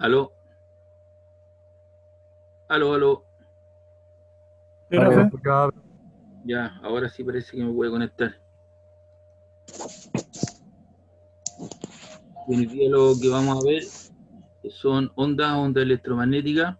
Aló, aló, aló. Sí, Aló, profe. ya, Ya, ahora sí parece que me puede conectar. Y hoy día lo que vamos a ver son ondas electromagnéticas.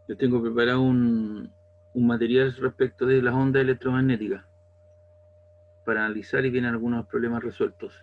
Yo tengo preparado un material respecto de las ondas electromagnéticas para analizar y vienen algunos problemas resueltos.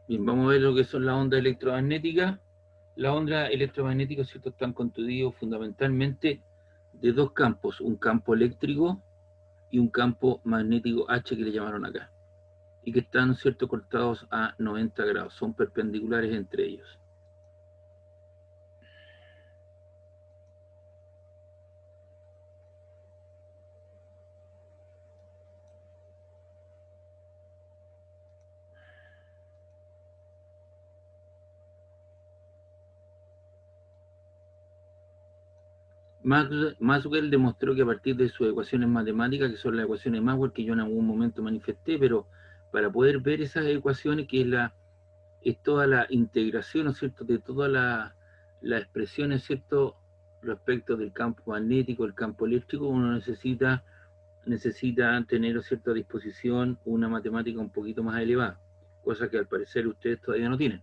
Bien, vamos a ver lo que son las ondas electromagnéticas. Las ondas electromagnéticas, ¿cierto?, están constituidas fundamentalmente de dos campos, un campo eléctrico y un campo magnético H que le llamaron acá, y que están, ¿cierto?, cortados a 90 grados, son perpendiculares entre ellos. Maxwell demostró que a partir de sus ecuaciones matemáticas, que son las ecuaciones de Maxwell, que yo en algún momento manifesté, pero para poder ver esas ecuaciones, que es toda la integración, ¿no es cierto?, de todas las expresiones, ¿cierto?, respecto del campo magnético, el campo eléctrico, uno necesita tener, ¿cierto?, a disposición una matemática un poquito más elevada, cosa que al parecer ustedes todavía no tienen.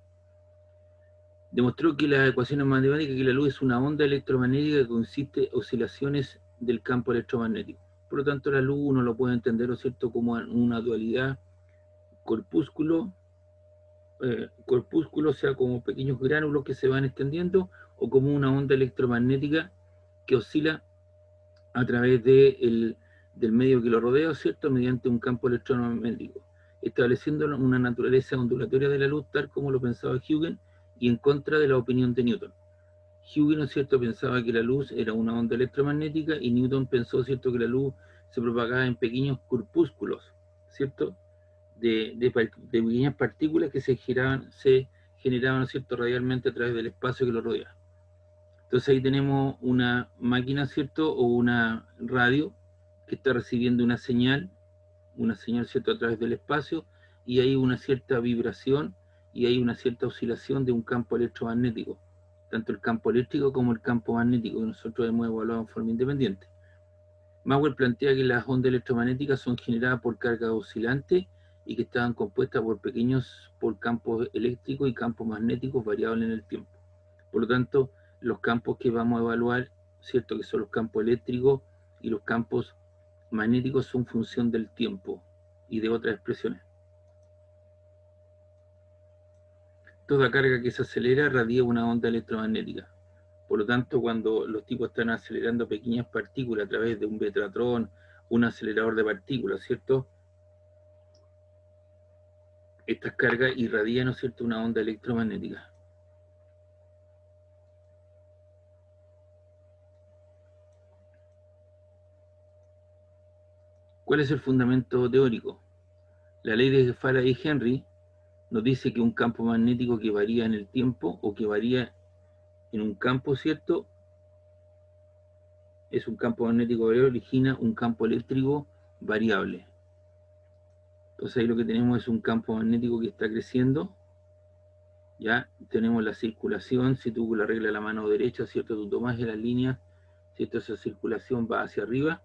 Demostró que las ecuaciones matemáticas, que la luz es una onda electromagnética que consiste en oscilaciones del campo electromagnético. Por lo tanto, la luz uno lo puede entender, ¿no es cierto?, como una dualidad corpúsculo, corpúsculo, o sea, como pequeños gránulos que se van extendiendo, o como una onda electromagnética que oscila a través del medio que lo rodea, ¿cierto?, mediante un campo electromagnético, estableciendo una naturaleza ondulatoria de la luz, tal como lo pensaba Huygens, y en contra de la opinión de Newton. Huygens, ¿no es cierto?, pensaba que la luz era una onda electromagnética, y Newton pensó, ¿cierto?, que la luz se propagaba en pequeños corpúsculos, ¿cierto?, de pequeñas partículas que se generaban, ¿no es cierto?, radialmente a través del espacio que lo rodea. Entonces ahí tenemos una máquina, ¿cierto?, o una radio que está recibiendo una señal, ¿cierto?, a través del espacio, y hay una cierta vibración y hay una cierta oscilación de un campo electromagnético, tanto el campo eléctrico como el campo magnético, que nosotros hemos evaluado en forma independiente. Maxwell plantea que las ondas electromagnéticas son generadas por cargas oscilantes y que estaban compuestas por campos eléctricos y campos magnéticos variables en el tiempo. Por lo tanto, los campos que vamos a evaluar, ¿cierto?, que son los campos eléctricos y los campos magnéticos, son función del tiempo y de otras expresiones. Toda carga que se acelera radia una onda electromagnética. Por lo tanto, cuando los tipos están acelerando pequeñas partículas a través de un betratrón, un acelerador de partículas, ¿cierto?, estas cargas irradian, ¿no es cierto?, una onda electromagnética. ¿Cuál es el fundamento teórico? La ley de Faraday-Henry nos dice que un campo magnético que varía en el tiempo, o que varía en un campo, ¿cierto?, es un campo magnético variable, origina un campo eléctrico variable. Entonces ahí lo que tenemos es un campo magnético que está creciendo. Ya tenemos la circulación. Si tú con la regla de la mano derecha, ¿cierto?, tú tomas las líneas, ¿cierto? Esa circulación va hacia arriba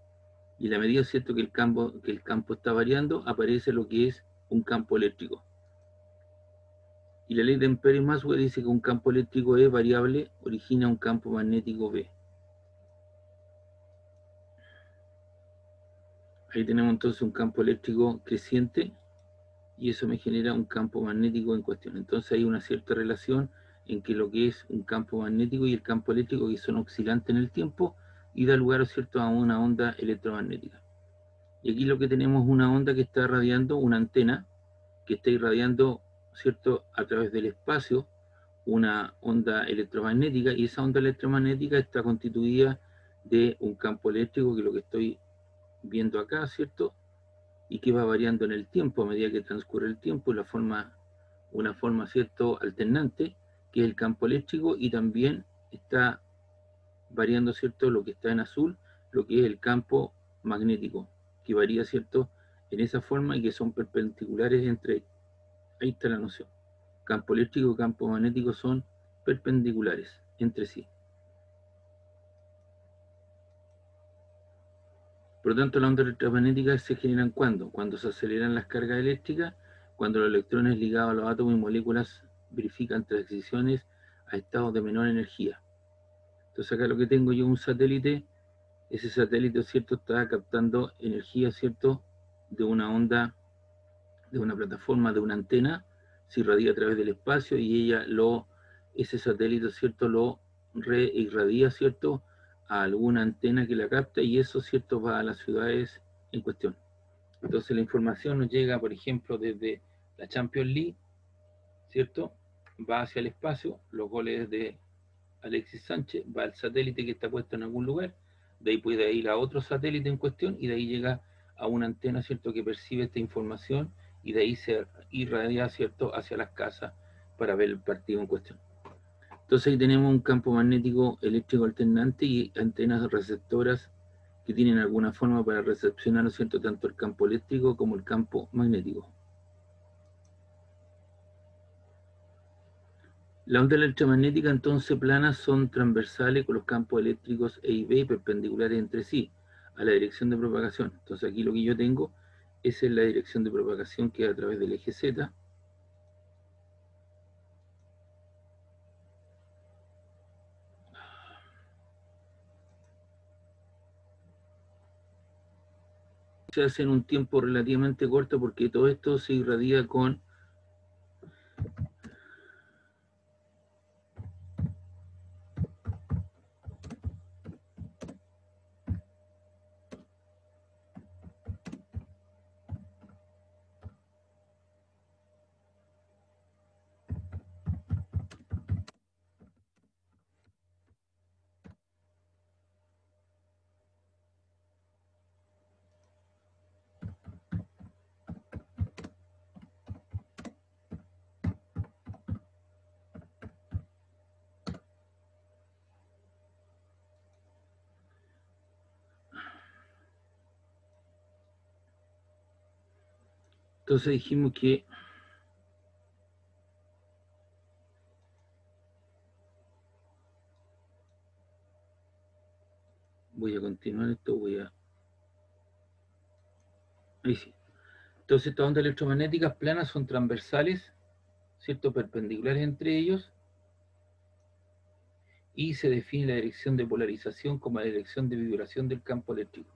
y a la medida, ¿cierto?, que el campo está variando, aparece lo que es un campo eléctrico. Y la ley de Ampere y Maxwell dice que un campo eléctrico E variable origina un campo magnético B. Ahí tenemos entonces un campo eléctrico creciente y eso me genera un campo magnético en cuestión. Entonces hay una cierta relación en que lo que es un campo magnético y el campo eléctrico, que son oscilantes en el tiempo, y da lugar, ¿cierto?, a una onda electromagnética. Y aquí lo que tenemos es una onda que está irradiando, una antena que está irradiando, ¿cierto?, a través del espacio, una onda electromagnética, y esa onda electromagnética está constituida de un campo eléctrico, que es lo que estoy viendo acá, ¿cierto?, y que va variando en el tiempo a medida que transcurre el tiempo, y una forma, ¿cierto?, alternante, que es el campo eléctrico, y también está variando, ¿cierto?, lo que está en azul, lo que es el campo magnético, que varía, ¿cierto?, en esa forma y que son perpendiculares entre, ahí está la noción, campo eléctrico y campo magnético son perpendiculares entre sí. Por lo tanto, las ondas electromagnéticas se generan cuando se aceleran las cargas eléctricas, cuando los electrones ligados a los átomos y moléculas verifican transiciones a estados de menor energía. Entonces acá lo que tengo yo es un satélite. Ese satélite, ¿cierto?, está captando energía, ¿cierto?, de una onda, de una plataforma, de una antena, se irradia a través del espacio y ese satélite, ¿cierto?, lo reirradia, ¿cierto?, a alguna antena que la capta, y eso, ¿cierto?, va a las ciudades en cuestión. Entonces la información nos llega, por ejemplo, desde la Champions League, ¿cierto?, va hacia el espacio, los goles de Alexis Sánchez, va al satélite que está puesto en algún lugar, de ahí puede ir a otro satélite en cuestión, y de ahí llega a una antena, ¿cierto?, que percibe esta información, y de ahí se irradia, ¿cierto?, hacia las casas para ver el partido en cuestión. Entonces ahí tenemos un campo magnético eléctrico alternante y antenas receptoras que tienen alguna forma para recepcionar, ¿no es cierto?, tanto el campo eléctrico como el campo magnético. Las ondas electromagnéticas entonces planas son transversales con los campos eléctricos E y B perpendiculares entre sí a la dirección de propagación. Entonces aquí lo que yo tengo es la dirección de propagación que es a través del eje Z. Se hace en un tiempo relativamente corto porque todo esto se irradia con entonces dijimos que voy a continuar esto, ahí sí. Entonces estas ondas electromagnéticas planas son transversales, ¿cierto?, perpendiculares entre ellos, y se define la dirección de polarización como la dirección de vibración del campo eléctrico.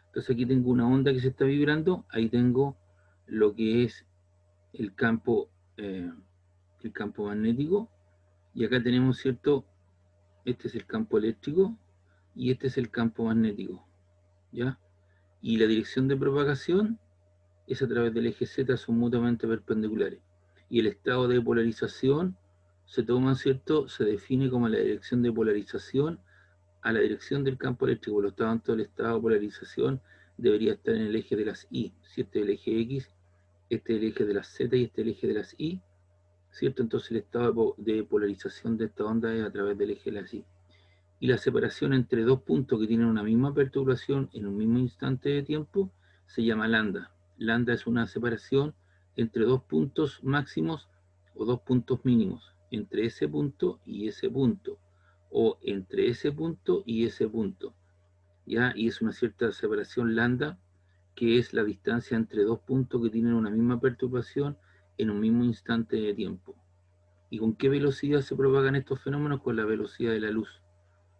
Entonces aquí tengo una onda que se está vibrando, ahí tengo lo que es el campo magnético, y acá tenemos, ¿cierto?, este es el campo eléctrico y este es el campo magnético, ¿ya? Y la dirección de propagación es a través del eje Z, son mutuamente perpendiculares. Y el estado de polarización se toma, ¿cierto?, se define como la dirección de polarización a la dirección del campo eléctrico. Por lo tanto, el estado de polarización debería estar en el eje de las Y. Si este es el eje X, este es el eje de las Z y este es el eje de las Y, ¿cierto? Entonces el estado de polarización de esta onda es a través del eje de las Y. Y la separación entre dos puntos que tienen una misma perturbación en un mismo instante de tiempo se llama lambda. Lambda es una separación entre dos puntos máximos o dos puntos mínimos, entre ese punto y ese punto, o entre ese punto y ese punto. ¿ya? Y es una cierta separación lambda, que es la distancia entre dos puntos que tienen una misma perturbación en un mismo instante de tiempo. ¿Y con qué velocidad se propagan estos fenómenos? Con la velocidad de la luz,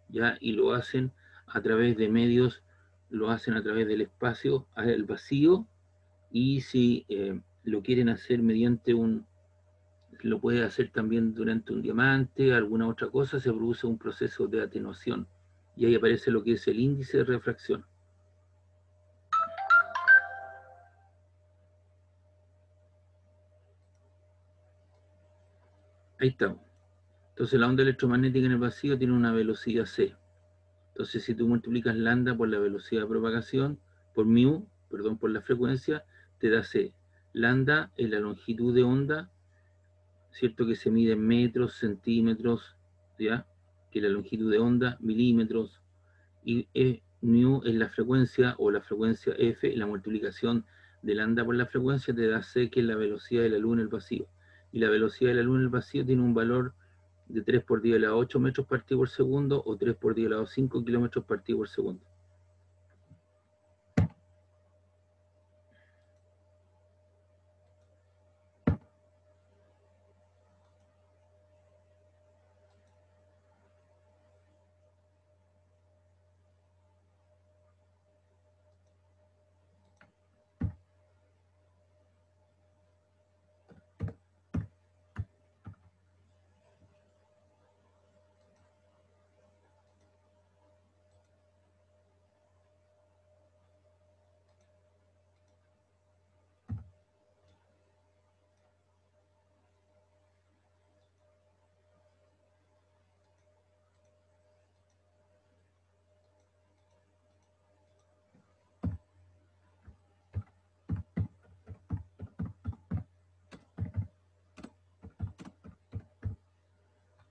¿ya? Y lo hacen a través de medios, lo hacen a través del espacio, al vacío, y si lo quieren hacer mediante lo puede hacer también durante un diamante, alguna otra cosa, se produce un proceso de atenuación, y ahí aparece lo que es el índice de refracción. Ahí está. Entonces la onda electromagnética en el vacío tiene una velocidad c. Entonces si tú multiplicas lambda por la velocidad de propagación, por mu, perdón, por la frecuencia, te da c. Lambda es la longitud de onda, ¿cierto? Que se mide en metros, centímetros, ¿ya? Que es la longitud de onda, milímetros, y mu es la frecuencia, o la frecuencia f, la multiplicación de lambda por la frecuencia te da c, que es la velocidad de la luz en el vacío. Y la velocidad de la luz en el vacío tiene un valor de 3 por 10 a la 8 metros partido por segundo, o 3 por 10 a la 5 kilómetros partido por segundo.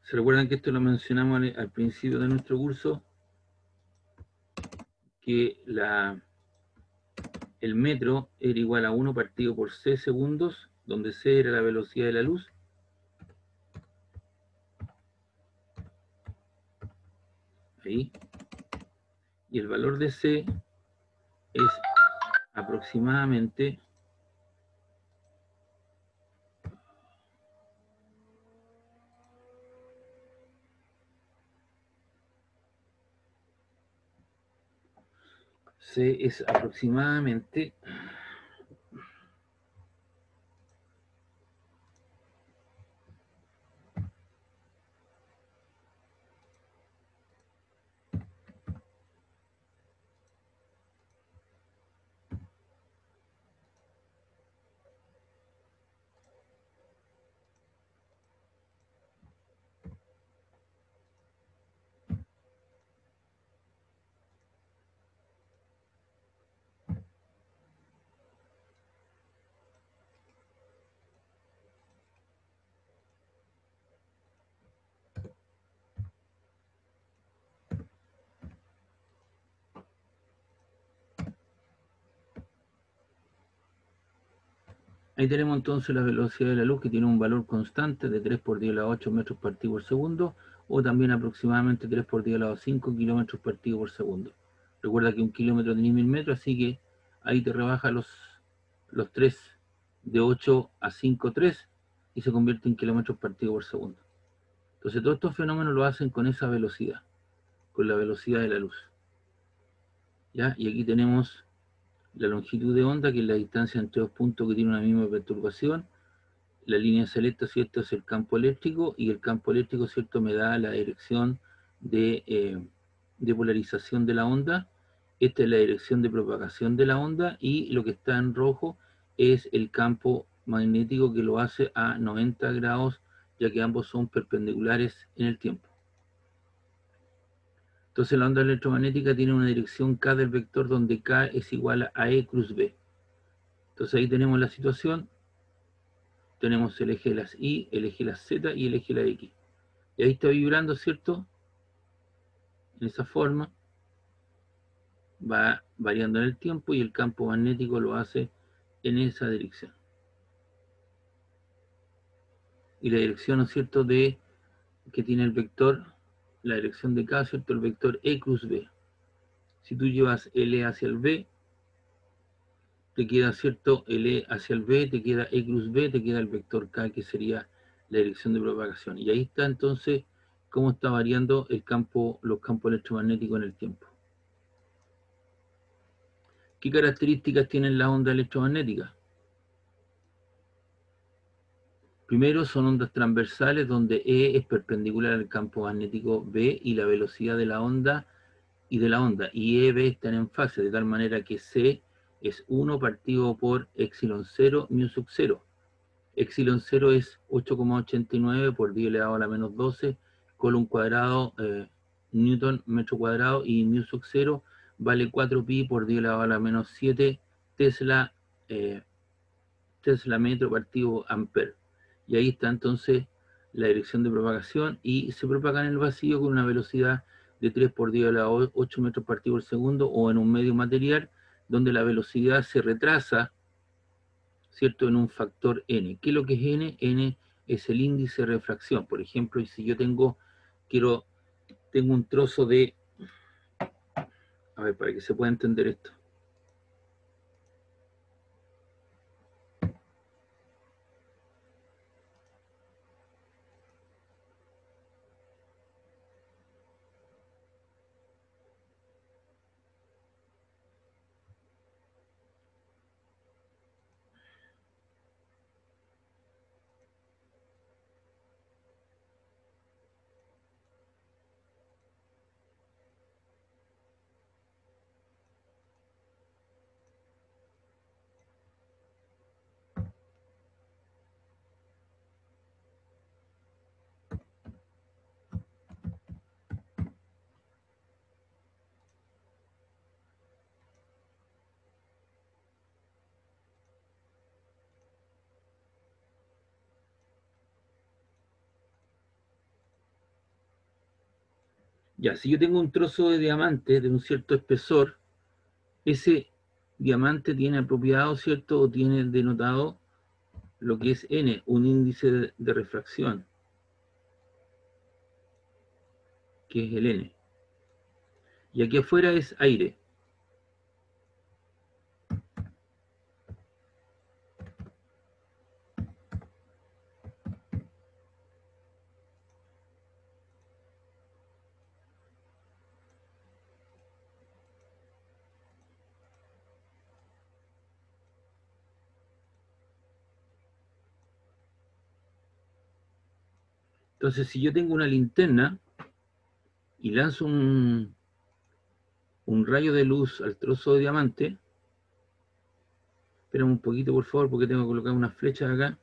¿Se recuerdan que esto lo mencionamos al principio de nuestro curso? Que el metro era igual a 1 partido por c segundos, donde c era la velocidad de la luz. Ahí. Y el valor de c es aproximadamente ahí tenemos entonces la velocidad de la luz, que tiene un valor constante de 3 por 10 a la 8 metros partido por segundo, o también aproximadamente 3 por 10 a la 5 kilómetros partido por segundo. Recuerda que un kilómetro tiene 1000 metros, así que ahí te rebaja los 3, de 8 a 5, 3, y se convierte en kilómetros partido por segundo. Entonces todos estos fenómenos lo hacen con esa velocidad, con la velocidad de la luz. ¿Ya? Y aquí tenemos la longitud de onda, que es la distancia entre dos puntos que tienen una misma perturbación. La línea celeste, ¿cierto?, es el campo eléctrico, y el campo eléctrico, ¿cierto?, me da la dirección de polarización de la onda. Esta es la dirección de propagación de la onda, y lo que está en rojo es el campo magnético, que lo hace a 90 grados, ya que ambos son perpendiculares en el tiempo. Entonces la onda electromagnética tiene una dirección k del vector, donde k es igual a E cruz B. Entonces ahí tenemos la situación. Tenemos el eje de las Y, el eje de las Z y el eje de la X. Y ahí está vibrando, ¿cierto? En esa forma. Va variando en el tiempo, y el campo magnético lo hace en esa dirección. Y la dirección, ¿no es cierto?, que tiene el vector, la dirección de K, ¿cierto?, el vector E cruz B. Si tú llevas L hacia el B, te queda, ¿cierto? L hacia el B, te queda E cruz B, te queda el vector K, que sería la dirección de propagación. Y ahí está entonces cómo está variando el campo, los campos electromagnéticos en el tiempo. ¿Qué características tienen las ondas electromagnéticas? Primero, son ondas transversales donde E es perpendicular al campo magnético B y la velocidad de la onda y E y B están en fase, de tal manera que C es 1 partido por epsilon 0 mu sub 0. Epsilon 0 es 8,89 por 10 elevado a la menos 12 colon cuadrado newton metro cuadrado, y mu sub 0 vale 4 pi por 10 elevado a la menos 7 Tesla, Tesla metro partido ampere. Y ahí está entonces la dirección de propagación, y se propaga en el vacío con una velocidad de 3 por 10 a la 8 metros partido por segundo, o en un medio material donde la velocidad se retrasa, ¿cierto?, en un factor n. ¿Qué es lo que es n? N es el índice de refracción. Por ejemplo, si yo tengo un trozo de, a ver, para que se pueda entender esto. Ya, si yo tengo un trozo de diamante de un cierto espesor, ese diamante tiene apropiado, ¿cierto?, o tiene denotado lo que es n, un índice de refracción, que es el n. Y aquí afuera es aire. Entonces, si yo tengo una linterna y lanzo un rayo de luz al trozo de diamante, espérame un poquito, por favor, porque tengo que colocar unas flechas acá.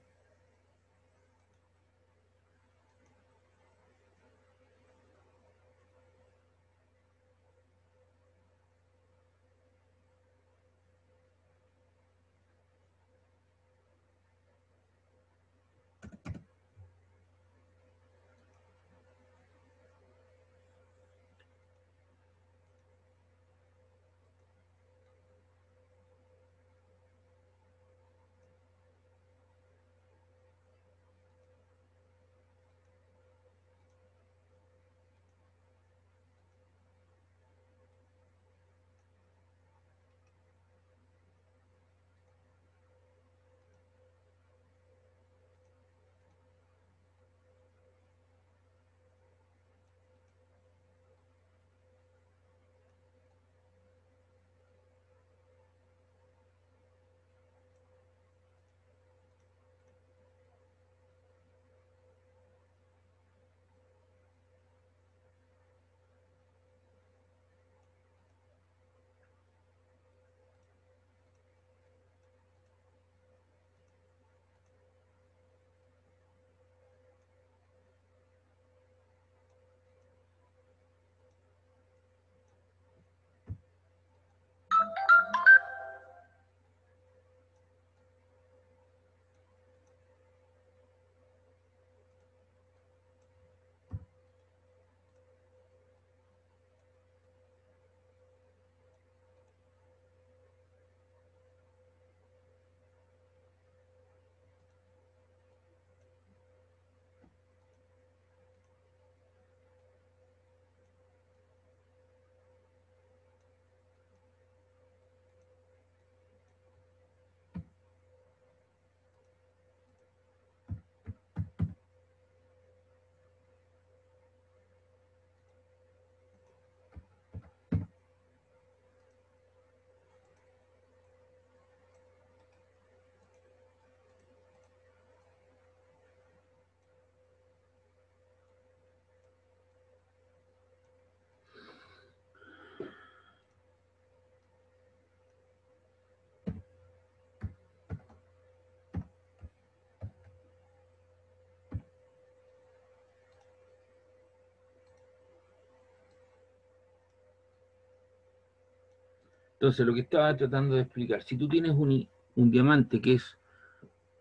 Entonces, lo que estaba tratando de explicar, si tú tienes un diamante que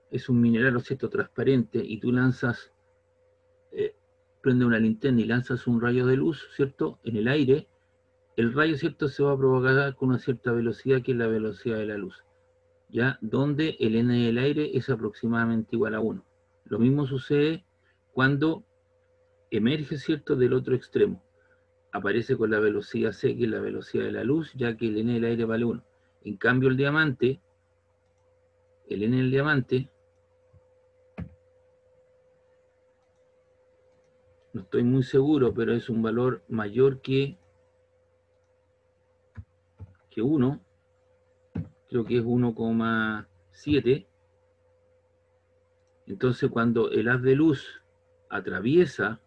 es un mineral, ¿no es cierto?, transparente, y tú lanzas, prende una linterna y lanzas un rayo de luz, ¿cierto?, en el aire, el rayo, ¿cierto?, se va a propagar con una cierta velocidad, que es la velocidad de la luz, ¿ya? Donde el n del aire es aproximadamente igual a 1. Lo mismo sucede cuando emerge, ¿cierto?, del otro extremo. Aparece con la velocidad c, que es la velocidad de la luz, ya que el n del aire vale 1. En cambio, el n del diamante, no estoy muy seguro, pero es un valor mayor que 1, creo que es 1,7. Entonces, cuando el haz de luz atraviesa,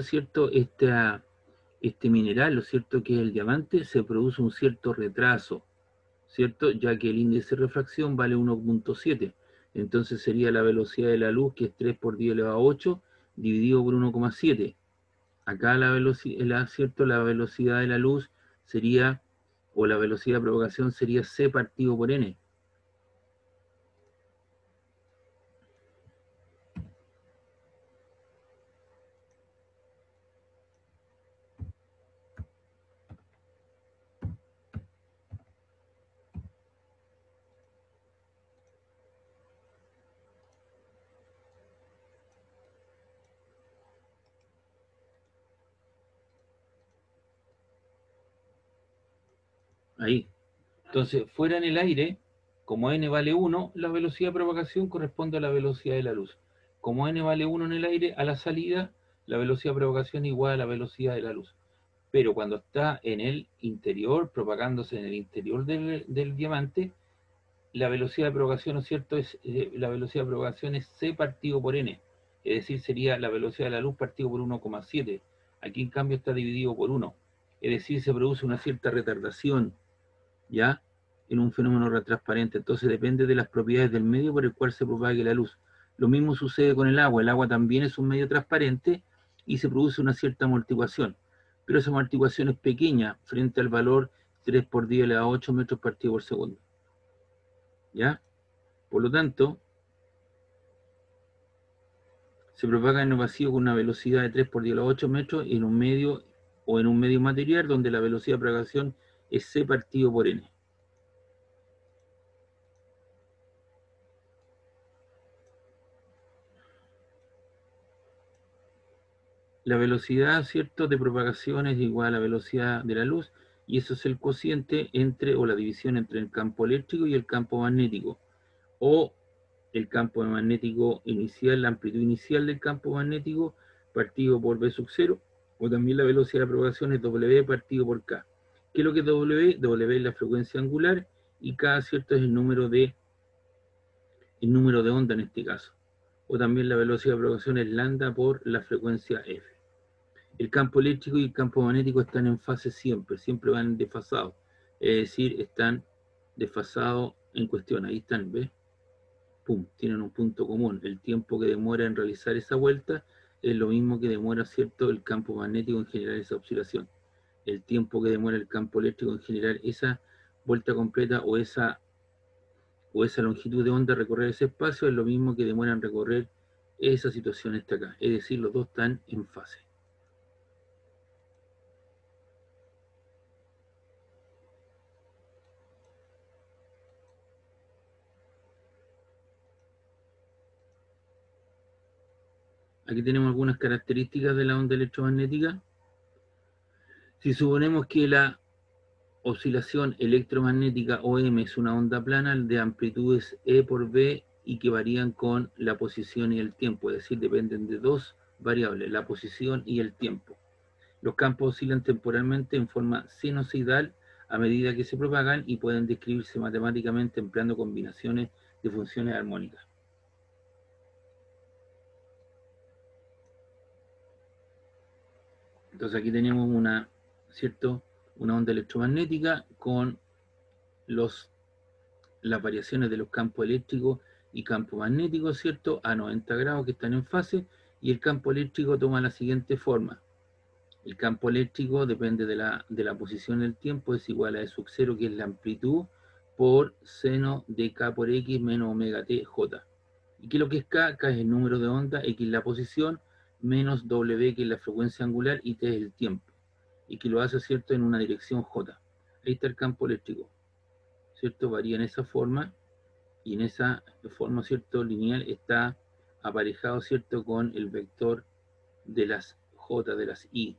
¿cierto?, este mineral, ¿lo cierto?, que es el diamante, se produce un cierto retraso, ¿cierto?, ya que el índice de refracción vale 1,7. Entonces sería la velocidad de la luz, que es 3 por 10 elevado a 8, dividido por 1,7. Acá la velocidad, ¿cierto?, la velocidad de la luz sería, o la velocidad de propagación sería c partido por n. Ahí. Entonces, fuera en el aire, como n vale 1, la velocidad de propagación corresponde a la velocidad de la luz. Como n vale 1 en el aire, a la salida, la velocidad de propagación es igual a la velocidad de la luz. Pero cuando está en el interior, propagándose en el interior del diamante, la velocidad de propagación, ¿no es cierto?, la velocidad de propagación es c partido por n. Es decir, sería la velocidad de la luz partido por 1,7. Aquí, en cambio, está dividido por 1. Es decir, se produce una cierta retardación, ¿ya?, en un fenómeno transparente. Entonces depende de las propiedades del medio por el cual se propague la luz. Lo mismo sucede con el agua. El agua también es un medio transparente y se produce una cierta amortiguación, pero esa amortiguación es pequeña frente al valor 3 por 10 elevado a 8 metros partido por segundo, ¿ya? Por lo tanto, se propaga en el vacío con una velocidad de 3 por 10 elevado a 8 metros en un medio, o en un medio material donde la velocidad de propagación es c partido por n. La velocidad, ¿cierto?, de propagación es igual a la velocidad de la luz, y eso es el cociente entre, o la división entre el campo eléctrico y el campo magnético, o el campo magnético inicial, la amplitud inicial del campo magnético partido por B sub 0, o también la velocidad de propagación es W partido por K. ¿Qué es lo que es W? W es la frecuencia angular, y K, ¿cierto?, es el número de onda en este caso. O también la velocidad de propagación es lambda por la frecuencia F. El campo eléctrico y el campo magnético están en fase siempre van desfasados. Es decir, están desfasados en cuestión. Ahí están, ¿ves? Pum, tienen un punto común. El tiempo que demora en realizar esa vuelta es lo mismo que demora, ¿cierto?, el campo magnético en generar esa oscilación. El tiempo que demora el campo eléctrico en generar esa vuelta completa, o esa longitud de onda recorrer ese espacio, es lo mismo que demora en recorrer esa situación esta acá. Es decir, los dos están en fase. Aquí tenemos algunas características de la onda electromagnética. Si suponemos que la oscilación electromagnética OM es una onda plana de amplitudes E por B y que varían con la posición y el tiempo, es decir, dependen de dos variables, la posición y el tiempo. Los campos oscilan temporalmente en forma sinusoidal a medida que se propagan y pueden describirse matemáticamente empleando combinaciones de funciones armónicas. Entonces aquí tenemos una onda electromagnética con las variaciones de los campos eléctricos y campos magnéticos, ¿cierto?, a 90 grados, que están en fase, y el campo eléctrico toma la siguiente forma. El campo eléctrico depende de la posición del tiempo, es igual a E sub 0, que es la amplitud, por seno de K por X menos omega T J. ¿Y qué es lo que es K? K es el número de onda, X la posición, menos W, que es la frecuencia angular, y T es el tiempo. Y que lo hace, ¿cierto?, en una dirección J. Ahí está el campo eléctrico, ¿cierto? Varía en esa forma, y en esa forma, ¿cierto?, lineal está aparejado, ¿cierto?, con el vector de las J, de las I.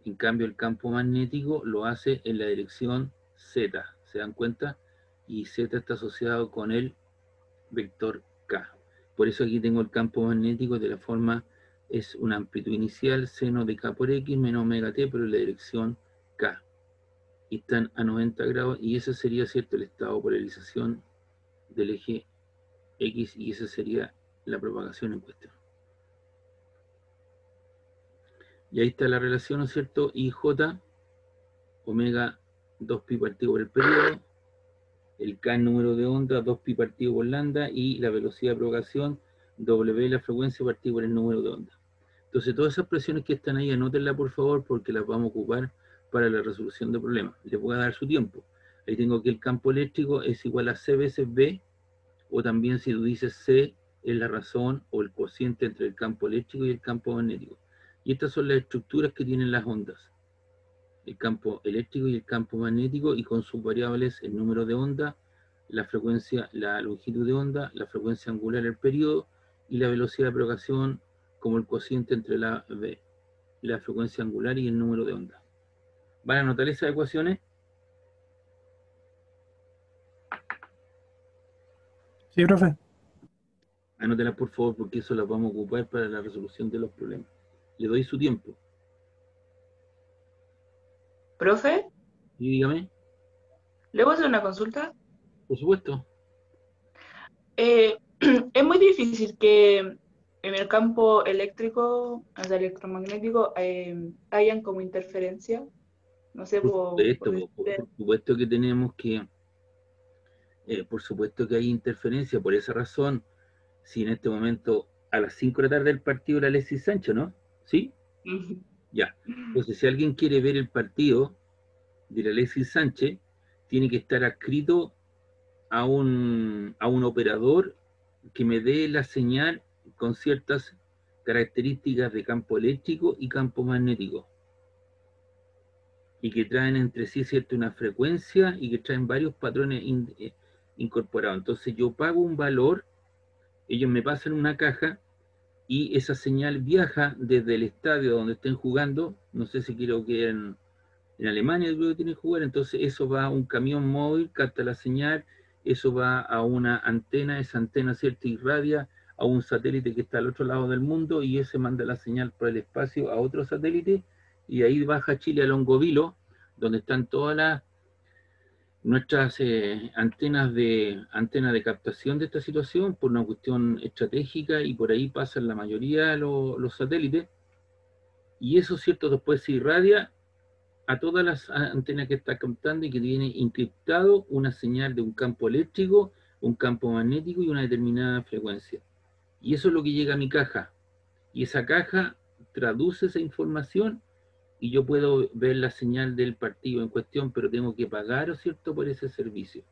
En cambio, el campo magnético lo hace en la dirección Z, ¿se dan cuenta? Y Z está asociado con el vector K. Por eso aquí tengo el campo magnético de la forma, es una amplitud inicial, seno de K por X menos omega T, pero en la dirección K. Y están a 90 grados, y ese sería, ¿cierto?, el estado de polarización del eje X, y esa sería la propagación en cuestión. Y ahí está la relación, ¿no es cierto? IJ, omega 2pi partido por el periodo, el K número de onda, 2pi partido por lambda, y la velocidad de propagación, W la frecuencia partido por el número de onda. Entonces, todas esas presiones que están ahí, anótenlas por favor, porque las vamos a ocupar para la resolución de problemas. Les voy a dar su tiempo. Ahí tengo que el campo eléctrico es igual a C veces B, o también si tú dices C es la razón o el cociente entre el campo eléctrico y el campo magnético. Y estas son las estructuras que tienen las ondas: el campo eléctrico y el campo magnético, y con sus variables el número de onda, la frecuencia, la longitud de onda, la frecuencia angular, el periodo, y la velocidad de propagación como el cociente entre la frecuencia angular y el número de onda. ¿Van a anotar esas ecuaciones? Sí, profe. Anótelas por favor, porque eso las vamos a ocupar para la resolución de los problemas. Le doy su tiempo. Profe, Y dígame, ¿le puedo hacer una consulta? por supuesto. Eh, es muy difícil que en el campo eléctrico, o sea, electromagnético, hayan como interferencia. No sé, Por por supuesto, decirte. por supuesto que tenemos que, por supuesto que hay interferencia. Por esa razón, si en este momento a las 5 de la tarde el partido de Alexis Sánchez, ¿no? ¿Sí? Ya. Entonces, si alguien quiere ver el partido de Alexis Sánchez, tiene que estar adscrito a un operador que me dé la señal con ciertas características de campo eléctrico y campo magnético, y que traen entre sí, ¿cierto?, una frecuencia, y que traen varios patrones incorporados. Entonces yo pago un valor, ellos me pasan una caja, y esa señal viaja desde el estadio donde estén jugando, no sé si quiero que en Alemania creo que tienen que jugar, entonces eso va a un camión móvil, capta la señal, eso va a una antena, esa antena, ¿cierto?, irradia a un satélite que está al otro lado del mundo, y ese manda la señal por el espacio a otro satélite, y ahí baja Chile a Longovilo, donde están todas nuestras antenas de captación de esta situación por una cuestión estratégica, y por ahí pasan la mayoría de los satélites, y eso, cierto, después se irradia a todas las antenas que está captando, y que tiene encriptado una señal de un campo eléctrico, un campo magnético y una determinada frecuencia. Y eso es lo que llega a mi caja. Y esa caja traduce esa información, y yo puedo ver la señal del partido en cuestión, pero tengo que pagar, ¿cierto?, por ese servicio.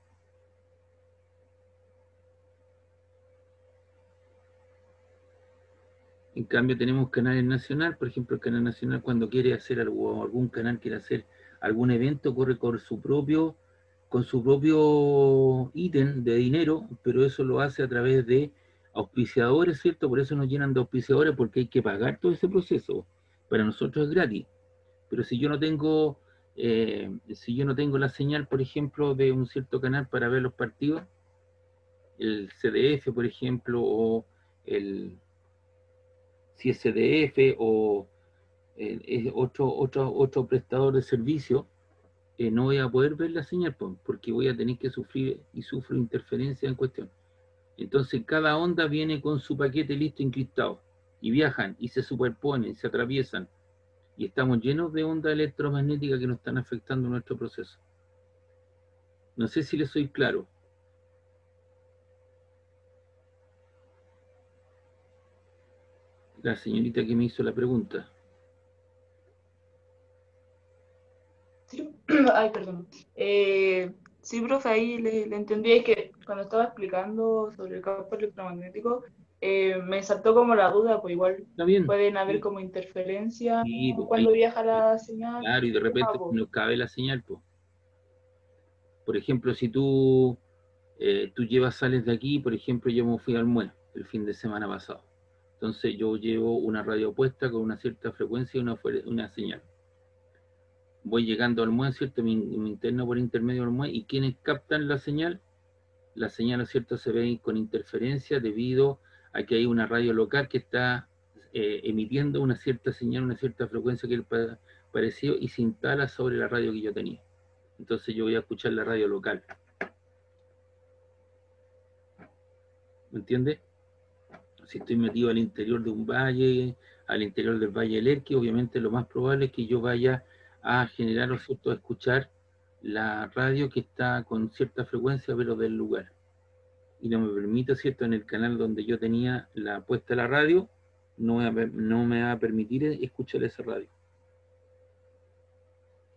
En cambio, tenemos canales nacional, por ejemplo, el canal nacional, cuando quiere hacer algo, algún canal quiere hacer algún evento, corre con su propio ítem de dinero, pero eso lo hace a través de auspiciadores, ¿cierto? Por eso nos llenan de auspiciadores, porque hay que pagar todo ese proceso. Para nosotros es gratis. Pero si yo no tengo la señal, por ejemplo, de un cierto canal para ver los partidos, el CDF, por ejemplo, o el si es CDF, o es otro prestador de servicio, no voy a poder ver la señal, porque voy a tener que sufrir, y sufro interferencia en cuestión. Entonces cada onda viene con su paquete listo encriptado, y viajan y se superponen, se atraviesan, y estamos llenos de ondas electromagnéticas que nos están afectando nuestro proceso. No sé si les soy claro. La señorita que me hizo la pregunta. Ay, perdón. Sí, profe, ahí le entendí. Es que cuando estaba explicando sobre el campo electromagnético, me saltó como la duda, pues igual Está bien, pueden haber sí, como interferencias sí, pues, cuando viaja la señal. claro, y de Ah, repente pues, nos cabe la señal, pues. Por ejemplo, si tú sales de aquí, por ejemplo, yo me fui al MUE el fin de semana pasado. Entonces yo llevo una radio puesta con una cierta frecuencia y una señal. Voy llegando al MUE, ¿cierto? Me interno por intermedio del MUE y quienes captan la señal, ¿cierto? Se ve con interferencia debido a que hay una radio local que está emitiendo una cierta señal, una cierta frecuencia que es parecido y se instala sobre la radio que yo tenía. Entonces yo voy a escuchar la radio local. ¿Me entiendes? Si estoy metido al interior de un valle, al interior del Valle del Elqui, obviamente lo más probable es que yo vaya a generar o cierto a escuchar la radio que está con cierta frecuencia pero del lugar y no me permite, cierto, en el canal donde yo tenía la puesta la radio, no me va a permitir escuchar esa radio.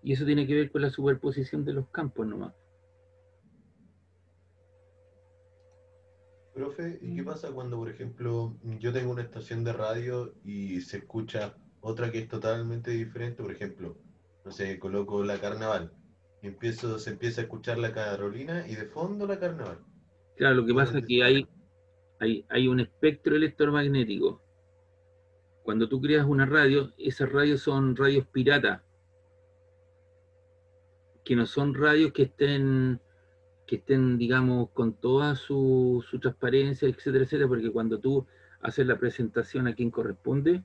Y eso tiene que ver con la superposición de los campos nomás. Profe, ¿y qué pasa cuando, por ejemplo, yo tengo una estación de radio y se escucha otra que es totalmente diferente? Por ejemplo, no sé, coloco la Carnaval y se empieza a escuchar la Carolina y de fondo la Carnaval. Claro, lo que ¿Cuál pasa es es el que diferente? hay un espectro electromagnético. Cuando tú creas una radio, esas radios son radios piratas, que no son radios que estén, digamos, con toda su transparencia, etcétera, etcétera, porque cuando tú haces la presentación a quien corresponde,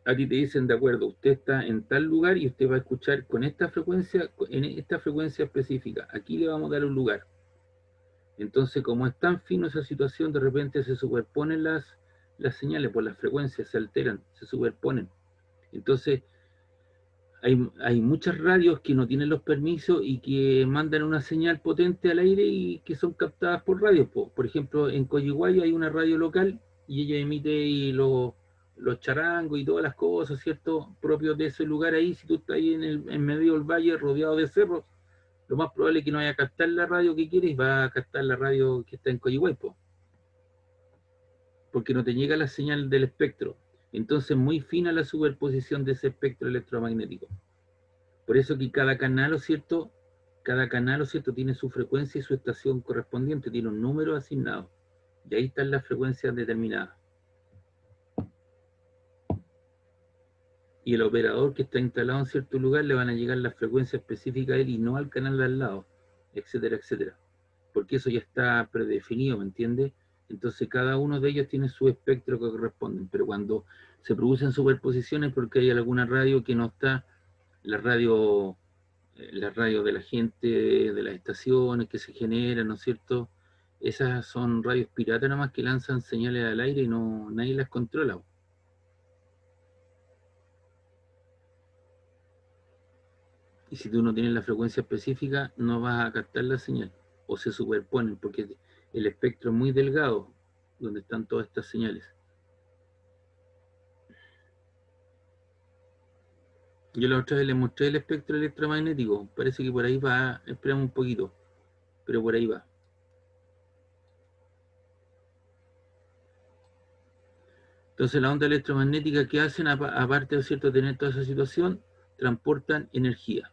a ti te dicen, de acuerdo, usted está en tal lugar y usted va a escuchar con esta frecuencia, en esta frecuencia específica, aquí le vamos a dar un lugar. Entonces, como es tan fino esa situación, de repente se superponen las señales, pues las frecuencias se alteran, se superponen. Entonces, hay muchas radios que no tienen los permisos y que mandan una señal potente al aire y que son captadas por radios. Por ejemplo, en Coyihuay hay una radio local y ella emite y los charangos y todas las cosas, ¿cierto? Propios de ese lugar ahí. Si tú estás ahí en medio del valle rodeado de cerros, lo más probable es que no vaya a captar la radio que quieres y va a captar la radio que está en Coyihuay, porque no te llega la señal del espectro. Entonces, muy fina la superposición de ese espectro electromagnético. Por eso que cada canal, ¿o cierto?, tiene su frecuencia y su estación correspondiente, tiene un número asignado. Y ahí están las frecuencias determinadas. Y el operador que está instalado en cierto lugar le van a llegar las frecuencias específicas a él y no al canal de al lado, etcétera, etcétera. Porque eso ya está predefinido, ¿me entiendes? Entonces cada uno de ellos tiene su espectro que corresponden. Pero cuando se producen superposiciones porque hay alguna radio que no está, la radio las radios de la gente, de las estaciones que se generan, ¿no es cierto? Esas son radios piratas nomás que lanzan señales al aire y no nadie las controla. Y si tú no tienes la frecuencia específica, no vas a captar la señal. O se superponen, porque el espectro es muy delgado, donde están todas estas señales. Yo la otra vez les mostré el espectro electromagnético. Parece que por ahí va, esperamos un poquito, pero por ahí va. Entonces la onda electromagnética que hacen, aparte de cierto tener toda esa situación, transportan energía.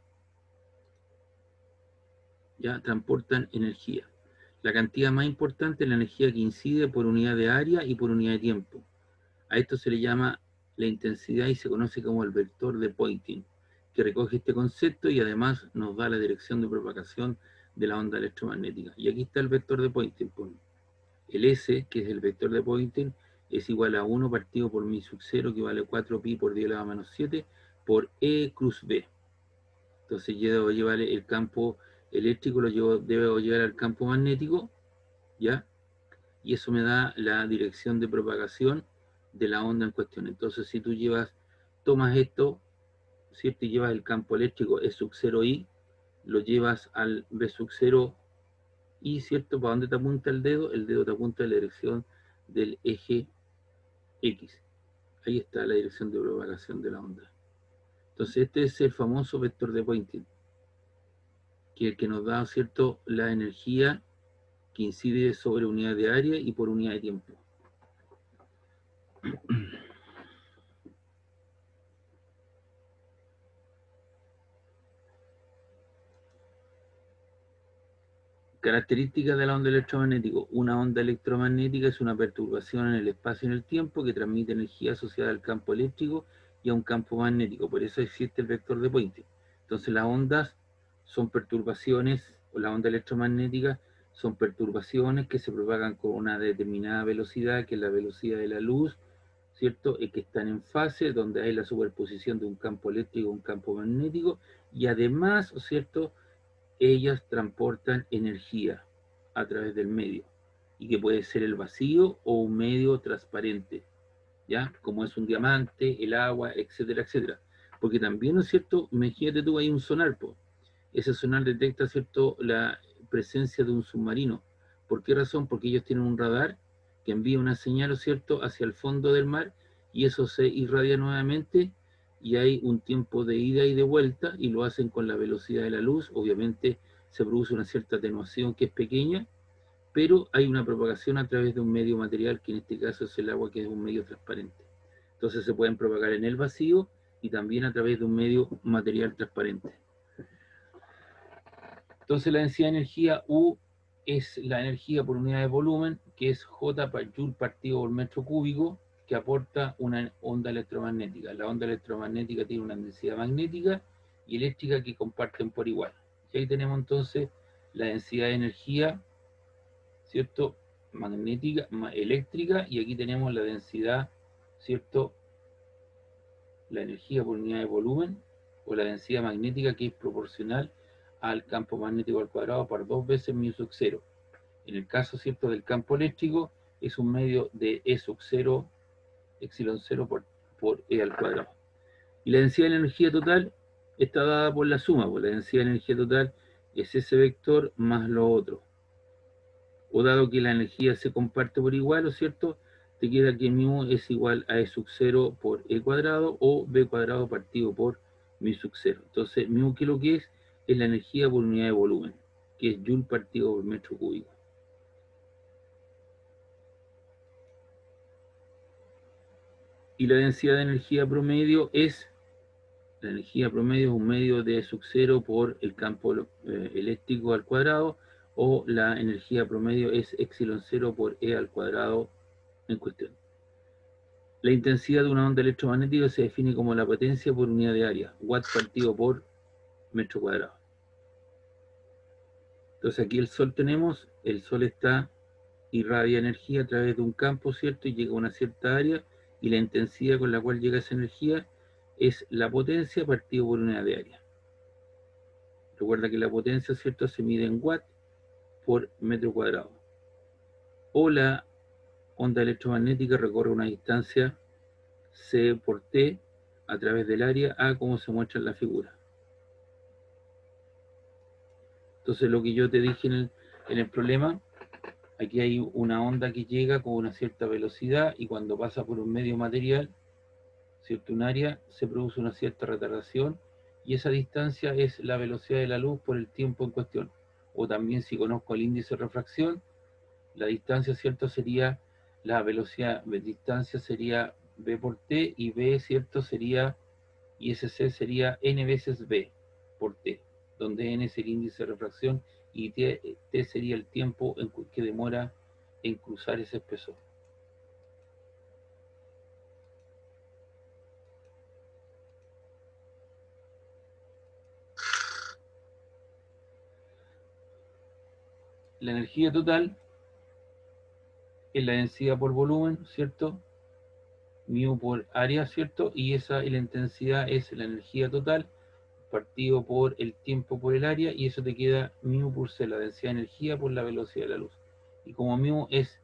Ya transportan energía. La cantidad más importante es la energía que incide por unidad de área y por unidad de tiempo. A esto se le llama la intensidad y se conoce como el vector de Poynting, que recoge este concepto y además nos da la dirección de propagación de la onda electromagnética. Y aquí está el vector de Poynting. El S, que es el vector de Poynting, es igual a 1 partido por mi sub 0, que vale 4pi por 10 a la menos 7, por E cruz B. Entonces yo debo llevar el campo eléctrico, debo llevar al campo magnético, ¿ya? Y eso me da la dirección de propagación de la onda en cuestión. Entonces si tú tomas esto, ¿cierto? Y llevas el campo eléctrico E sub 0i, lo llevas al B sub 0 y, ¿cierto? ¿Para dónde te apunta el dedo? El dedo te apunta en la dirección del eje X. Ahí está la dirección de propagación de la onda. Entonces este es el famoso vector de Poynting. que nos da, ¿cierto?, la energía que incide sobre unidad de área y por unidad de tiempo. Características de la onda electromagnética. Una onda electromagnética es una perturbación en el espacio y en el tiempo que transmite energía asociada al campo eléctrico y a un campo magnético. Por eso existe el vector de Poynting. Entonces las ondas son perturbaciones, o la onda electromagnética son perturbaciones que se propagan con una determinada velocidad, que es la velocidad de la luz, ¿cierto? Que están en fase, donde hay la superposición de un campo eléctrico y un campo magnético, y además, ¿cierto?, ellas transportan energía a través del medio, y que puede ser el vacío o un medio transparente, ¿ya? Como es un diamante, el agua, etcétera, etcétera. Porque también, ¿no es cierto? Imagínate tú, hay un sonar, po. Ese sonar detecta, ¿cierto?, la presencia de un submarino. ¿Por qué razón? Porque ellos tienen un radar que envía una señal, ¿cierto?, hacia el fondo del mar, y eso se irradia nuevamente, y hay un tiempo de ida y de vuelta, y lo hacen con la velocidad de la luz. Obviamente se produce una cierta atenuación que es pequeña, pero hay una propagación a través de un medio material, que en este caso es el agua, que es un medio transparente. Entonces se pueden propagar en el vacío y también a través de un medio material transparente. Entonces la densidad de energía U es la energía por unidad de volumen, que es J por Joule partido por metro cúbico, que aporta una onda electromagnética. La onda electromagnética tiene una densidad magnética y eléctrica que comparten por igual. Y ahí tenemos entonces la densidad de energía, ¿cierto?, magnética, eléctrica, y aquí tenemos la densidad, ¿cierto?, la energía por unidad de volumen, o la densidad magnética, que es proporcional al campo magnético al cuadrado por 2 veces mu sub 0. En el caso, ¿cierto?, del campo eléctrico, es un medio de E sub 0, epsilon 0 por E al cuadrado. Y la densidad de energía total está dada por la suma, pues la densidad de energía total es ese vector más lo otro. O dado que la energía se comparte por igual, ¿o cierto?, te queda que mu es igual a E sub 0 por E cuadrado, o B cuadrado partido por mu sub 0. Entonces, mu, ¿qué es lo que es? Es la energía por unidad de volumen, que es Joule partido por metro cúbico. Y la densidad de energía promedio es, la energía promedio es un medio de E sub 0 por el campo eléctrico al cuadrado, o la energía promedio es epsilon 0 por E al cuadrado en cuestión. La intensidad de una onda electromagnética se define como la potencia por unidad de área, watt partido por metro cuadrado. Entonces aquí el Sol tenemos, el Sol irradia energía a través de un campo, ¿cierto?, y llega a una cierta área, y la intensidad con la cual llega esa energía es la potencia partido por unidad de área. Recuerda que la potencia, ¿cierto?, se mide en watt por metro cuadrado. O la onda electromagnética recorre una distancia C por T a través del área A, como se muestra en la figura. Entonces, lo que yo te dije en el problema, aquí hay una onda que llega con una cierta velocidad, y cuando pasa por un medio material, ¿cierto?, un área, se produce una cierta retardación, y esa distancia es la velocidad de la luz por el tiempo en cuestión. O también, si conozco el índice de refracción, la distancia, ¿cierto?, sería la velocidad, distancia sería B por T, y B, ¿cierto?, sería, y SC sería N veces B por T, donde N es el índice de refracción y T sería el tiempo que demora en cruzar ese espesor. La energía total es la densidad por volumen, ¿cierto?, mu por área, ¿cierto?, y la intensidad es la energía total partido por el tiempo por el área, y eso te queda mu por C, la densidad de energía por la velocidad de la luz. Y como mu es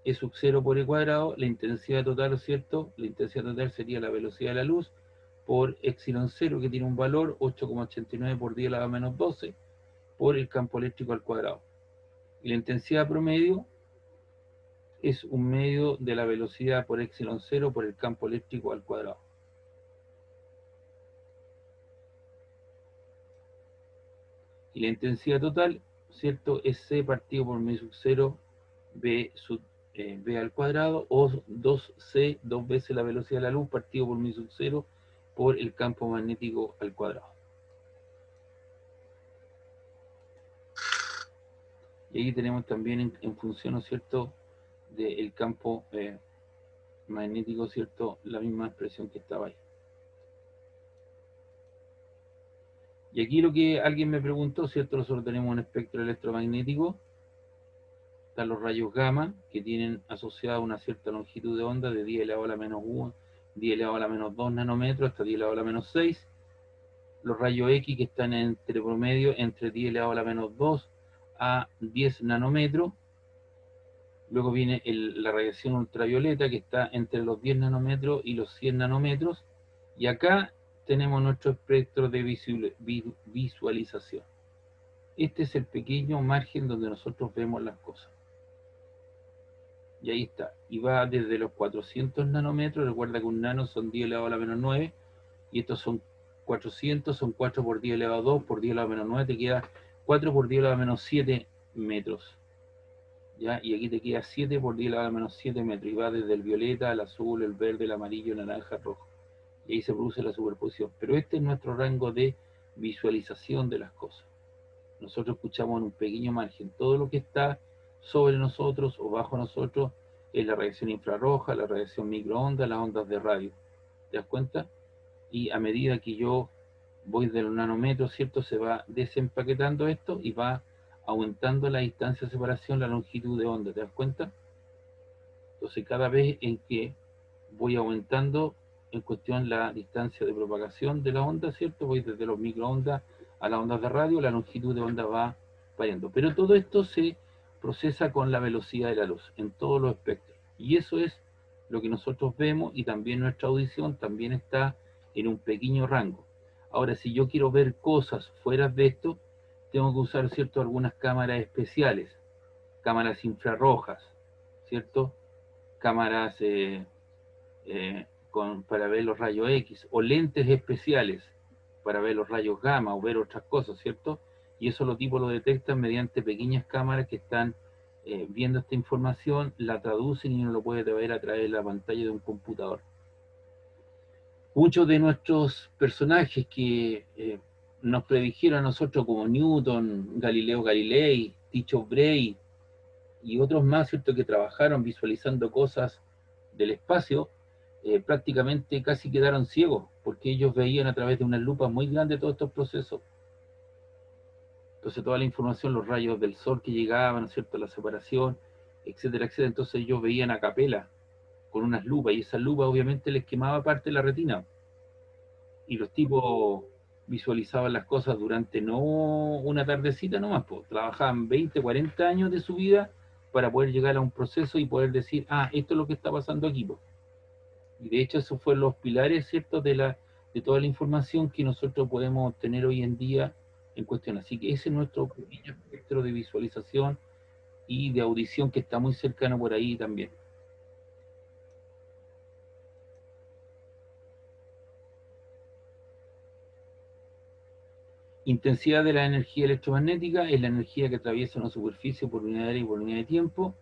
E sub 0 por E cuadrado, la intensidad total, ¿cierto?, la intensidad total sería la velocidad de la luz por epsilon 0, que tiene un valor 8,89 por 10 a la menos 12 por el campo eléctrico al cuadrado. Y la intensidad promedio es un medio de la velocidad por epsilon 0 por el campo eléctrico al cuadrado. Y la intensidad total, ¿cierto? Es C partido por m sub 0 B sub B al cuadrado, o 2C, 2 veces la velocidad de la luz, partido por m sub 0 por el campo magnético al cuadrado. Y ahí tenemos también en función, ¿no es cierto?, del campo magnético, ¿cierto?, la misma expresión que estaba ahí. Y aquí lo que alguien me preguntó, ¿cierto?, nosotros tenemos un espectro electromagnético. Están los rayos gamma, que tienen asociada una cierta longitud de onda de 10 elevado a la menos 1, 10 elevado a la menos 2 nanómetros, hasta 10 elevado a la menos 6. Los rayos X, que están entre promedio entre 10 elevado a la menos 2 a 10 nanómetros. Luego viene la radiación ultravioleta, que está entre los 10 nanómetros y los 100 nanómetros. Y acá tenemos nuestro espectro de visualización. Este es el pequeño margen donde nosotros vemos las cosas. Y ahí está. Y va desde los 400 nanómetros. Recuerda que un nano son 10 elevado a la menos 9. Y estos son 400, son 4 por 10 elevado a 2 por 10 elevado a menos 9. Te queda 4 por 10 elevado a menos 7 metros. ¿Ya? Y aquí te queda 7 por 10 elevado a menos 7 metros. Y va desde el violeta, el azul, el verde, el amarillo, el naranja, el rojo. Y ahí se produce la superposición. Pero este es nuestro rango de visualización de las cosas. Nosotros escuchamos en un pequeño margen. Todo lo que está sobre nosotros o bajo nosotros es la radiación infrarroja, la radiación microondas, las ondas de radio. ¿Te das cuenta? Y a medida que yo voy de los nanómetros, ¿cierto? Se va desempaquetando esto y va aumentando la distancia de separación, la longitud de onda. ¿Te das cuenta? Entonces cada vez en que voy aumentando en cuestión la distancia de propagación de la onda, ¿cierto? Voy desde los microondas a las ondas de radio, la longitud de onda va variando. Pero todo esto se procesa con la velocidad de la luz, en todos los espectros. Y eso es lo que nosotros vemos, y también nuestra audición también está en un pequeño rango. Ahora, si yo quiero ver cosas fuera de esto, tengo que usar, ¿cierto?, algunas cámaras especiales, cámaras infrarrojas, ¿cierto?, cámaras para ver los rayos X, o lentes especiales para ver los rayos gamma o ver otras cosas, ¿cierto? Y eso los tipos lo detectan mediante pequeñas cámaras que están viendo esta información, la traducen y uno lo puede ver a través de la pantalla de un computador. Muchos de nuestros personajes que nos predijeron a nosotros, como Newton, Galileo Galilei, Tycho Brahe y otros más, ¿cierto?, que trabajaron visualizando cosas del espacio, prácticamente casi quedaron ciegos, porque ellos veían a través de unas lupas muy grandes todos estos procesos. Entonces toda la información, los rayos del sol que llegaban, ¿no es cierto?, la separación, etcétera, etcétera. Entonces ellos veían a capela, con unas lupas, y esas lupas obviamente les quemaba parte de la retina. Y los tipos visualizaban las cosas durante no una tardecita nomás, pues, trabajaban 20, 40 años de su vida para poder llegar a un proceso y poder decir, ah, esto es lo que está pasando aquí, pues. Y de hecho esos fueron los pilares, ¿cierto?, de toda la información que nosotros podemos obtener hoy en día en cuestión. Así que ese es nuestro pequeño espectro de visualización y de audición, que está muy cercano por ahí también. Intensidad de la energía electromagnética es la energía que atraviesa una superficie por unidad de área y por unidad de tiempo.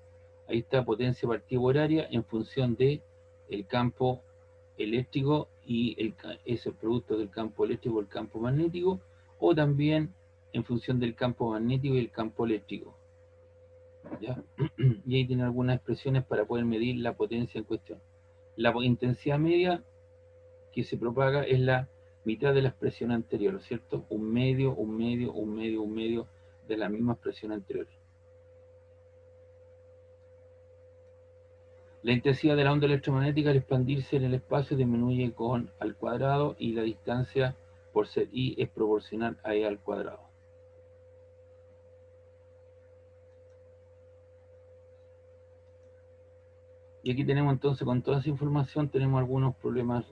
Ahí está potencia partida horaria en función de el campo eléctrico, y es el producto del campo eléctrico y el campo magnético, o también en función del campo magnético y el campo eléctrico. ¿Ya? Y ahí tiene algunas expresiones para poder medir la potencia en cuestión. La intensidad media que se propaga es la mitad de la expresión anterior, ¿cierto? Un medio de la misma expresión anterior. La intensidad de la onda electromagnética al expandirse en el espacio disminuye con al cuadrado, y la distancia por ser I es proporcional a E al cuadrado. Y aquí tenemos entonces, con toda esa información, tenemos algunos problemas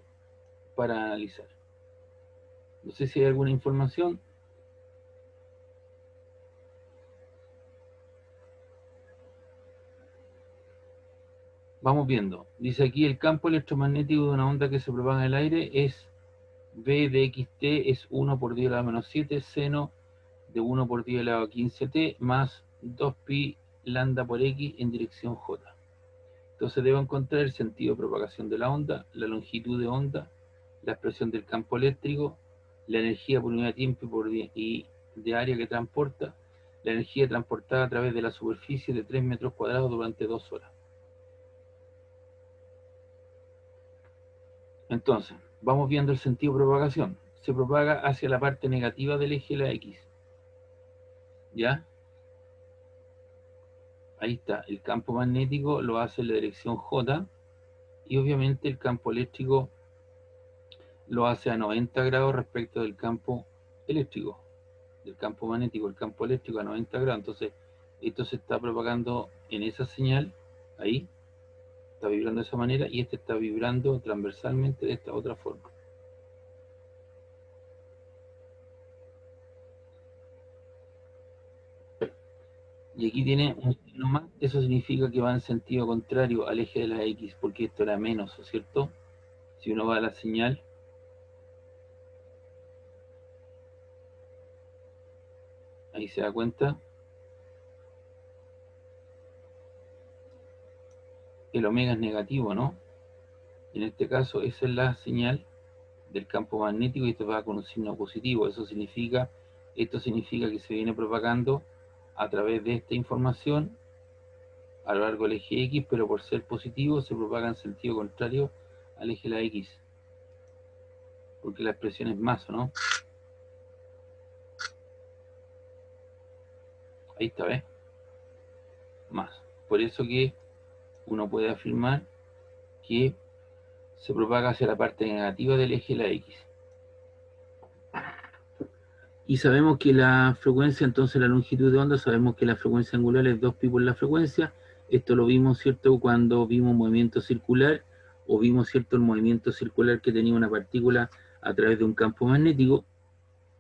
para analizar. No sé si hay alguna información. Vamos viendo. Dice aquí, el campo electromagnético de una onda que se propaga en el aire es V de xt es 1 por 10 a la menos 7 seno de 1 por 10 elevado a 15t más 2pi lambda por x en dirección j. Entonces debo encontrar el sentido de propagación de la onda, la longitud de onda, la expresión del campo eléctrico, la energía por unidad de tiempo y de área que transporta, la energía transportada a través de la superficie de 3 metros cuadrados durante 2 horas. Entonces, vamos viendo el sentido de propagación. Se propaga hacia la parte negativa del eje de la X. ¿Ya? Ahí está. El campo magnético lo hace en la dirección J. Y obviamente el campo eléctrico lo hace a 90 grados respecto del campo eléctrico. Del campo magnético, el campo eléctrico a 90 grados. Entonces, esto se está propagando en esa señal. Ahí. Está vibrando de esa manera. Y este está vibrando transversalmente de esta otra forma. Y aquí tiene un signo más, eso significa que va en sentido contrario al eje de la X, porque esto era menos, ¿cierto? Si uno va a la señal, ahí se da cuenta, el omega es negativo, ¿no? En este caso, esa es la señal del campo magnético y esto va con un signo positivo. Esto significa que se viene propagando a través de esta información a lo largo del eje X, pero por ser positivo se propaga en sentido contrario al eje de la X, porque la expresión es más, ¿no? Ahí está, ¿ves? Más. Por eso que uno puede afirmar que se propaga hacia la parte negativa del eje de la X. Y sabemos que la frecuencia, entonces la longitud de onda, sabemos que la frecuencia angular es 2pi por la frecuencia. Esto lo vimos, ¿cierto?, cuando vimos movimiento circular, o vimos, ¿cierto?, el movimiento circular que tenía una partícula a través de un campo magnético.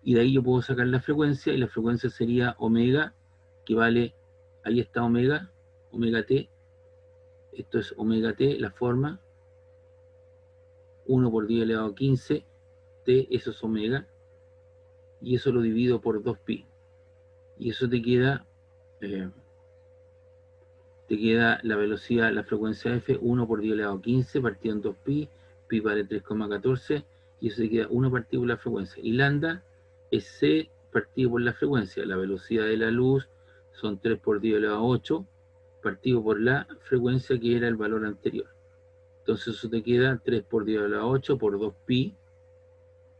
Y de ahí yo puedo sacar la frecuencia, y la frecuencia sería omega, que vale, ahí está omega, omega t. Esto es omega t, la forma, 1 por 10 elevado a 15, t, eso es omega, y eso lo divido por 2pi. Y eso te queda la velocidad, la frecuencia f, 1 por 10 elevado a 15, partido en 2pi, pi vale 3,14, y eso te queda 1 partido por la frecuencia. Y lambda es c partido por la frecuencia. La velocidad de la luz son 3 por 10 elevado a 8, partido por la frecuencia que era el valor anterior. Entonces eso te queda 3 por 10 elevado a 8 por 2pi.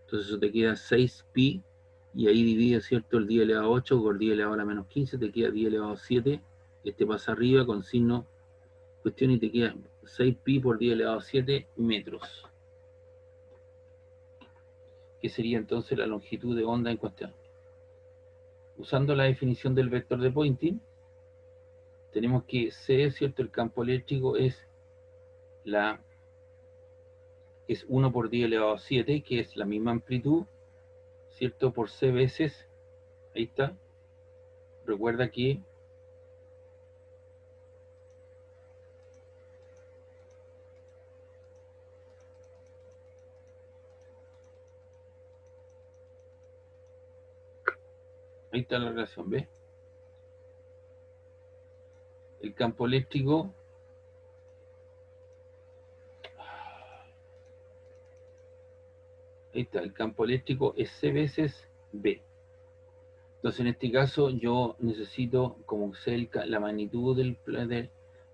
Entonces eso te queda 6pi. Y ahí divide, ¿cierto?, el 10 elevado a 8 por 10 elevado a la menos 15. Te queda 10 elevado a 7. Este pasa arriba con signo cuestión y te queda 6pi por 10 elevado a 7 metros. Que sería entonces la longitud de onda en cuestión. Usando la definición del vector de Poynting, tenemos que C, ¿cierto?, el campo eléctrico es 1 por 10 elevado a 7, que es la misma amplitud, ¿cierto?, por C veces, ahí está. Recuerda que ahí está la relación, ¿ves? El campo eléctrico ahí está, el campo eléctrico es C veces B. Entonces en este caso yo necesito, como sé la magnitud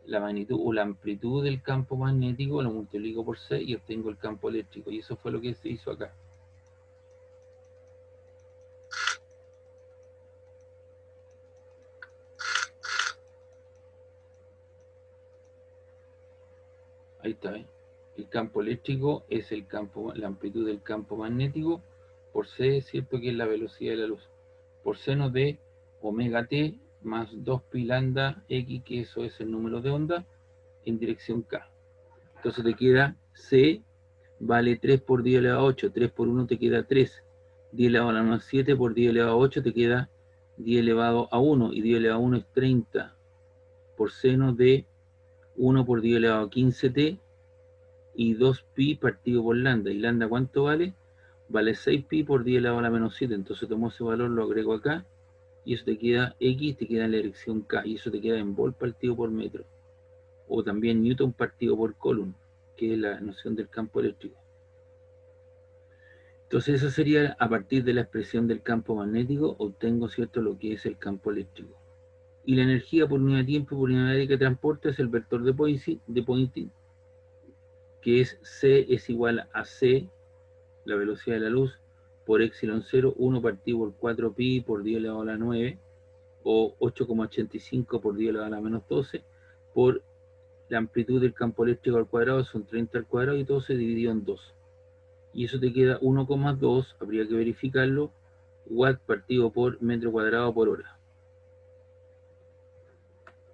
la magnitud o la amplitud del campo magnético, lo multiplico por C y obtengo el campo eléctrico. Y eso fue lo que se hizo acá. Ahí está, ¿eh? El campo eléctrico es la amplitud del campo magnético por C, ¿cierto?, que es la velocidad de la luz. Por seno de omega t más 2pi lambda x, que eso es el número de onda, en dirección K. Entonces te queda C vale 3 por 10 elevado a 8, 3 por 1 te queda 3, 10 elevado a la menos 7 por 10 elevado a 8 te queda 10 elevado a 1, y 10 elevado a 1 es 30, por seno de 1 por 10 elevado a 15t, y 2pi partido por lambda. ¿Y lambda cuánto vale? Vale 6pi por 10 elevado a la menos 7. Entonces tomo ese valor, lo agrego acá, y eso te queda X, te queda la dirección K, y eso te queda en volt partido por metro, o también Newton partido por Coulomb, que es la noción del campo eléctrico. Entonces eso sería, a partir de la expresión del campo magnético, obtengo, ¿cierto?, lo que es el campo eléctrico. Y la energía por unidad de tiempo, por unidad de área que transporta, es el vector de Poynting, que es C es igual a C, la velocidad de la luz, por epsilon 0, 1 partido por 4 pi por 10 elevado a la 9, o 8,85 por 10 elevado a la menos 12, por la amplitud del campo eléctrico al cuadrado, son 30 al cuadrado, y todo se dividió en 2. Y eso te queda 1,2, habría que verificarlo, watt partido por metro cuadrado por hora.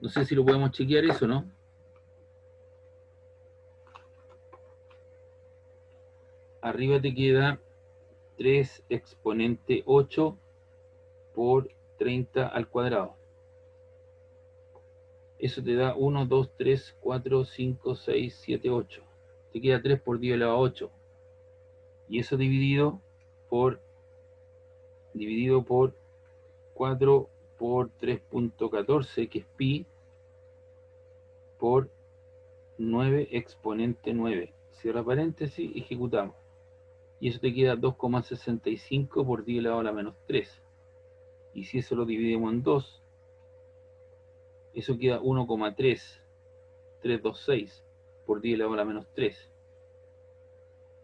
No sé si lo podemos chequear eso, ¿no? Arriba te queda 3 exponente 8 por 30 al cuadrado. Eso te da 1, 2, 3, 4, 5, 6, 7, 8. Te queda 3 por 10 elevado a 8. Y eso dividido por 4 por 3.14, que es pi, por 9 exponente 9. Cierra paréntesis, ejecutamos. Y eso te queda 2,65 por 10 elevado a la menos 3. Y si eso lo dividimos en 2, eso queda 1,3326 por 10 elevado a la menos 3.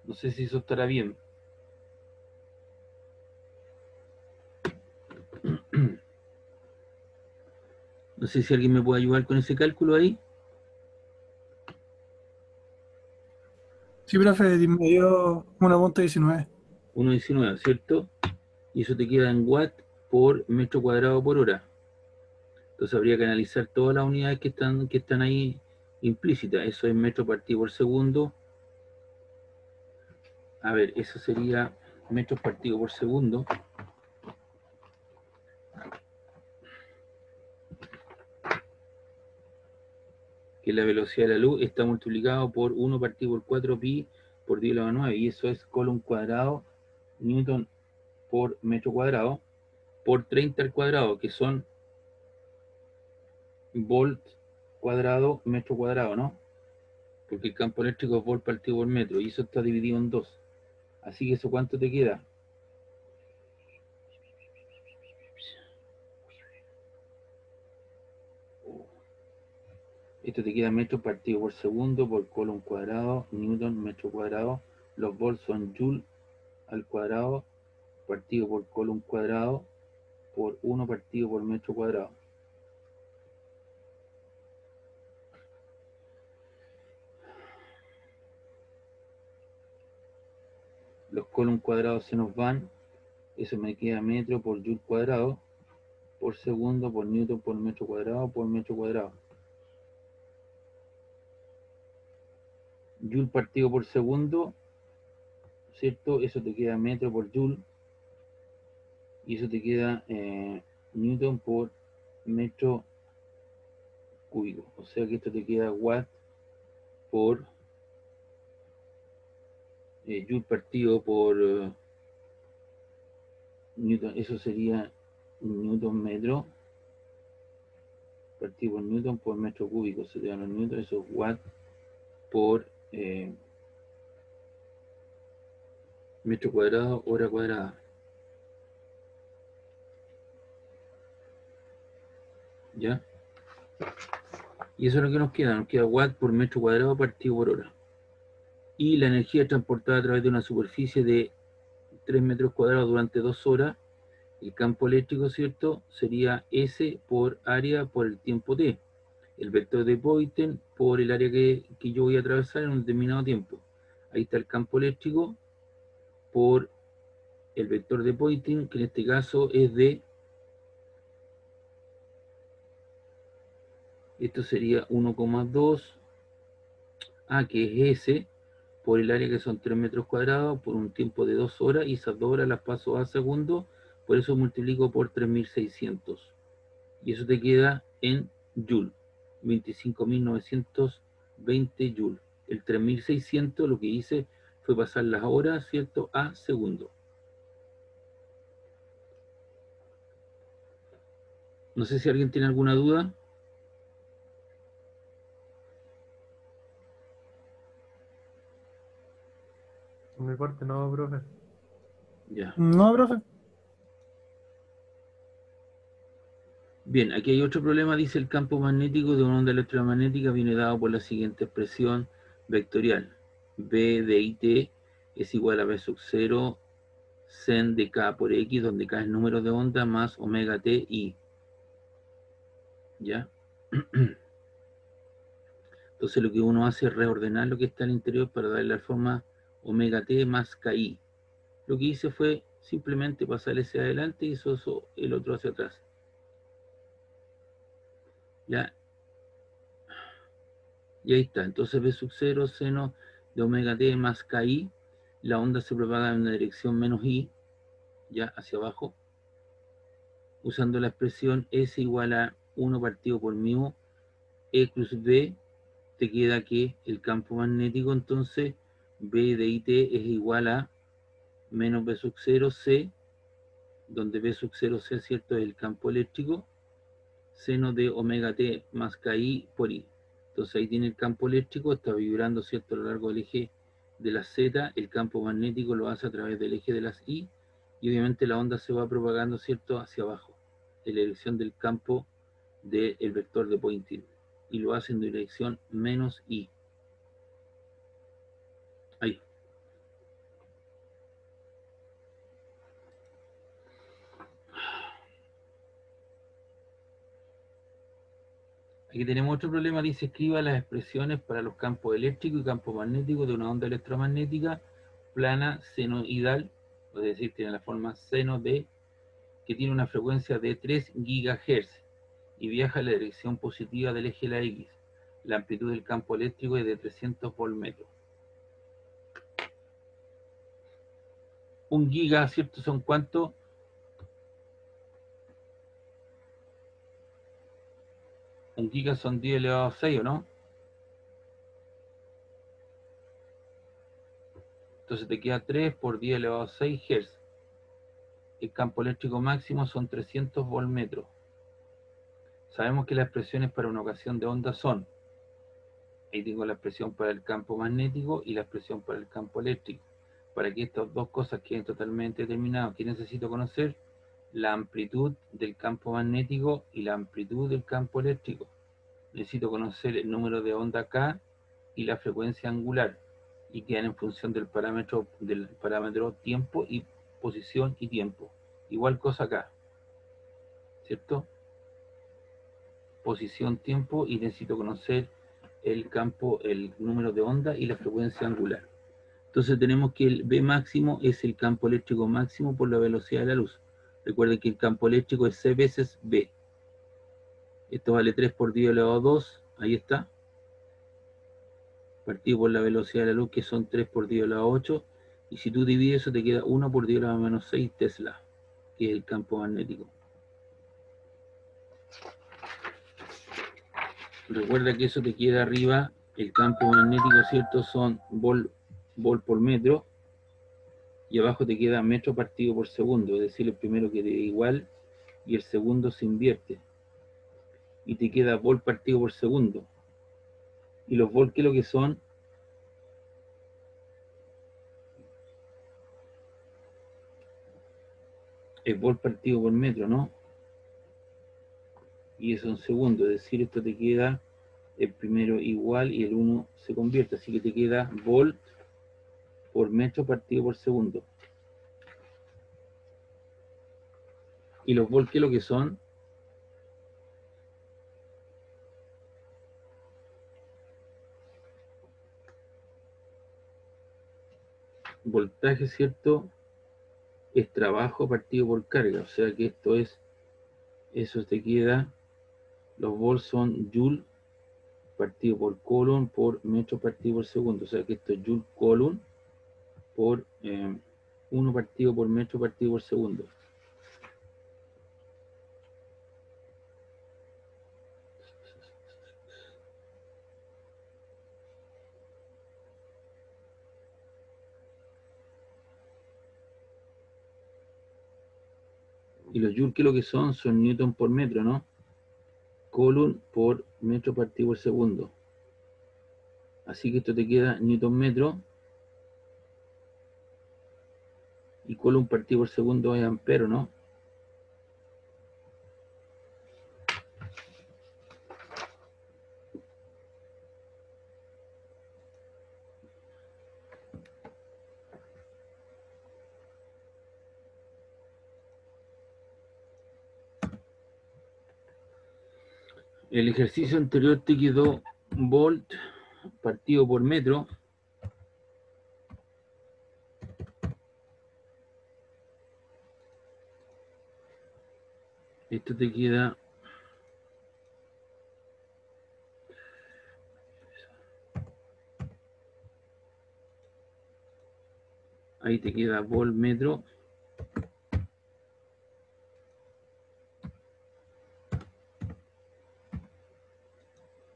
No sé si eso estará bien. No sé si alguien me puede ayudar con ese cálculo ahí. Sí, profe, me dio 1,19. 1,19, ¿cierto? Y eso te queda en watt por metro cuadrado por hora. Entonces habría que analizar todas las unidades que están ahí implícitas. Eso es metro partido por segundo. A ver, eso sería metros partido por segundo. Que la velocidad de la luz está multiplicado por 1 partido por 4 pi por 10 elevado a 9. Y eso es Coulomb cuadrado, Newton por metro cuadrado, por 30 al cuadrado, que son volt cuadrado, metro cuadrado, ¿no? Porque el campo eléctrico es volt partido por metro, y eso está dividido en 2. Así que eso, ¿cuánto te queda? Esto te queda metro partido por segundo por Coulomb cuadrado, Newton metro cuadrado. Los volts son joule al cuadrado partido por Coulomb cuadrado por 1 partido por metro cuadrado. Los Coulomb cuadrados se nos van. Eso me queda metro por joule cuadrado por segundo por Newton por metro cuadrado por metro cuadrado. Joule partido por segundo, ¿cierto? Eso te queda metro por joule. Y eso te queda Newton por metro cúbico. O sea que esto te queda watt por joule partido por Newton. Eso sería Newton metro partido por Newton por metro cúbico. Se te dan los Newton. Eso es watt por metro cuadrado, hora cuadrada. ¿Ya? Y eso es lo que nos queda watt por metro cuadrado partido por hora. Y la energía transportada a través de una superficie de 3 metros cuadrados durante 2 horas, el campo eléctrico, ¿cierto?, sería S por área por el tiempo T. El vector de Poynting por el área que yo voy a atravesar en un determinado tiempo. Ahí está el campo eléctrico por el vector de Poynting, que en este caso es de... Esto sería 1,2, que es S, por el área que son 3 metros cuadrados, por un tiempo de 2 horas, y esas 2 horas las paso a segundos, por eso multiplico por 3600. Y eso te queda en joule, 25.920 joule. El 3600 lo que hice fue pasar las horas, ¿cierto?, a segundos. No sé si alguien tiene alguna duda. Por mi parte no, profe. Ya. No, profe. Bien, aquí hay otro problema, dice el campo magnético de una onda electromagnética viene dado por la siguiente expresión vectorial. B de IT es igual a B sub 0 sen de K por X, donde K es el número de onda más omega T I. ¿Ya? Entonces lo que uno hace es reordenar lo que está al interior para darle la forma omega T más KI. Lo que hice fue simplemente pasar ese adelante y eso el otro hacia atrás. ¿Ya? Y ahí está. Entonces B sub 0 seno de omega T más KI. La onda se propaga en una dirección menos I, ya hacia abajo, usando la expresión S igual a 1 partido por mu E plus B. Te queda que el campo magnético entonces B de IT es igual a menos B sub 0 C, donde B sub 0 C, ¿cierto?, es el campo eléctrico, seno de omega T más KI por I. Entonces ahí tiene el campo eléctrico, está vibrando, ¿cierto?, a lo largo del eje de la Z, el campo magnético lo hace a través del eje de las I, y obviamente la onda se va propagando, ¿cierto?, hacia abajo, en la dirección del campo del vector de Poynting, y lo hace en dirección menos I. Ahí. Aquí tenemos otro problema, dice escriba las expresiones para los campos eléctricos y campos magnéticos de una onda electromagnética plana senoidal, es decir, tiene la forma seno de, que tiene una frecuencia de 3 GHz y viaja en la dirección positiva del eje de la X. La amplitud del campo eléctrico es de 300 voltmetros. Un giga, ¿cierto? ¿Son cuánto? Un giga son 10 elevado a 6, ¿o no? Entonces te queda 3 por 10 elevado a 6 Hz. El campo eléctrico máximo son 300 voltmetros. Sabemos que las expresiones para una ocasión de onda son, ahí tengo la expresión para el campo magnético y la expresión para el campo eléctrico. Para que estas dos cosas queden totalmente determinadas, ¿qué necesito conocer? La amplitud del campo magnético y la amplitud del campo eléctrico. Necesito conocer el número de onda K y la frecuencia angular, y quedan en función del parámetro tiempo y posición y tiempo. Igual cosa acá, ¿cierto? Posición, tiempo, y necesito conocer el campo, el número de onda y la frecuencia angular. Entonces tenemos que el B máximo es el campo eléctrico máximo por la velocidad de la luz. Recuerden que el campo eléctrico es C veces B. Esto vale 3 por 10 elevado a 2, ahí está, partido por la velocidad de la luz, que son 3 por 10 elevado a 8, y si tú divides eso te queda 1 por 10 elevado a menos 6 Tesla, que es el campo magnético. Recuerda que eso te queda arriba, el campo magnético, ¿cierto? Son vol por metro, y abajo te queda metro partido por segundo, es decir, el primero queda igual y el segundo se invierte, y te queda vol partido por segundo. Y los vol, ¿qué es lo que son? Es vol partido por metro, ¿no? Y eso en segundo, es decir, esto te queda el primero igual y el uno se convierte, así que te queda volt por metro partido por segundo. Y los volt, ¿qué es lo que son? Voltaje, ¿cierto? Es trabajo partido por carga, o sea que esto es, eso te queda, los volts son joule partido por coulomb por metro partido por segundo, o sea que esto es joule coulomb por 1 partido por metro partido por segundo. Y los joules, ¿qué es lo que son? Son newton por metro, ¿no? Coulomb por metro partido por segundo. Así que esto te queda newton metro. Y Coulomb partido por segundo es ampero, ¿no? El ejercicio anterior te quedó volt partido por metro. Esto te queda ahí te queda volt metro.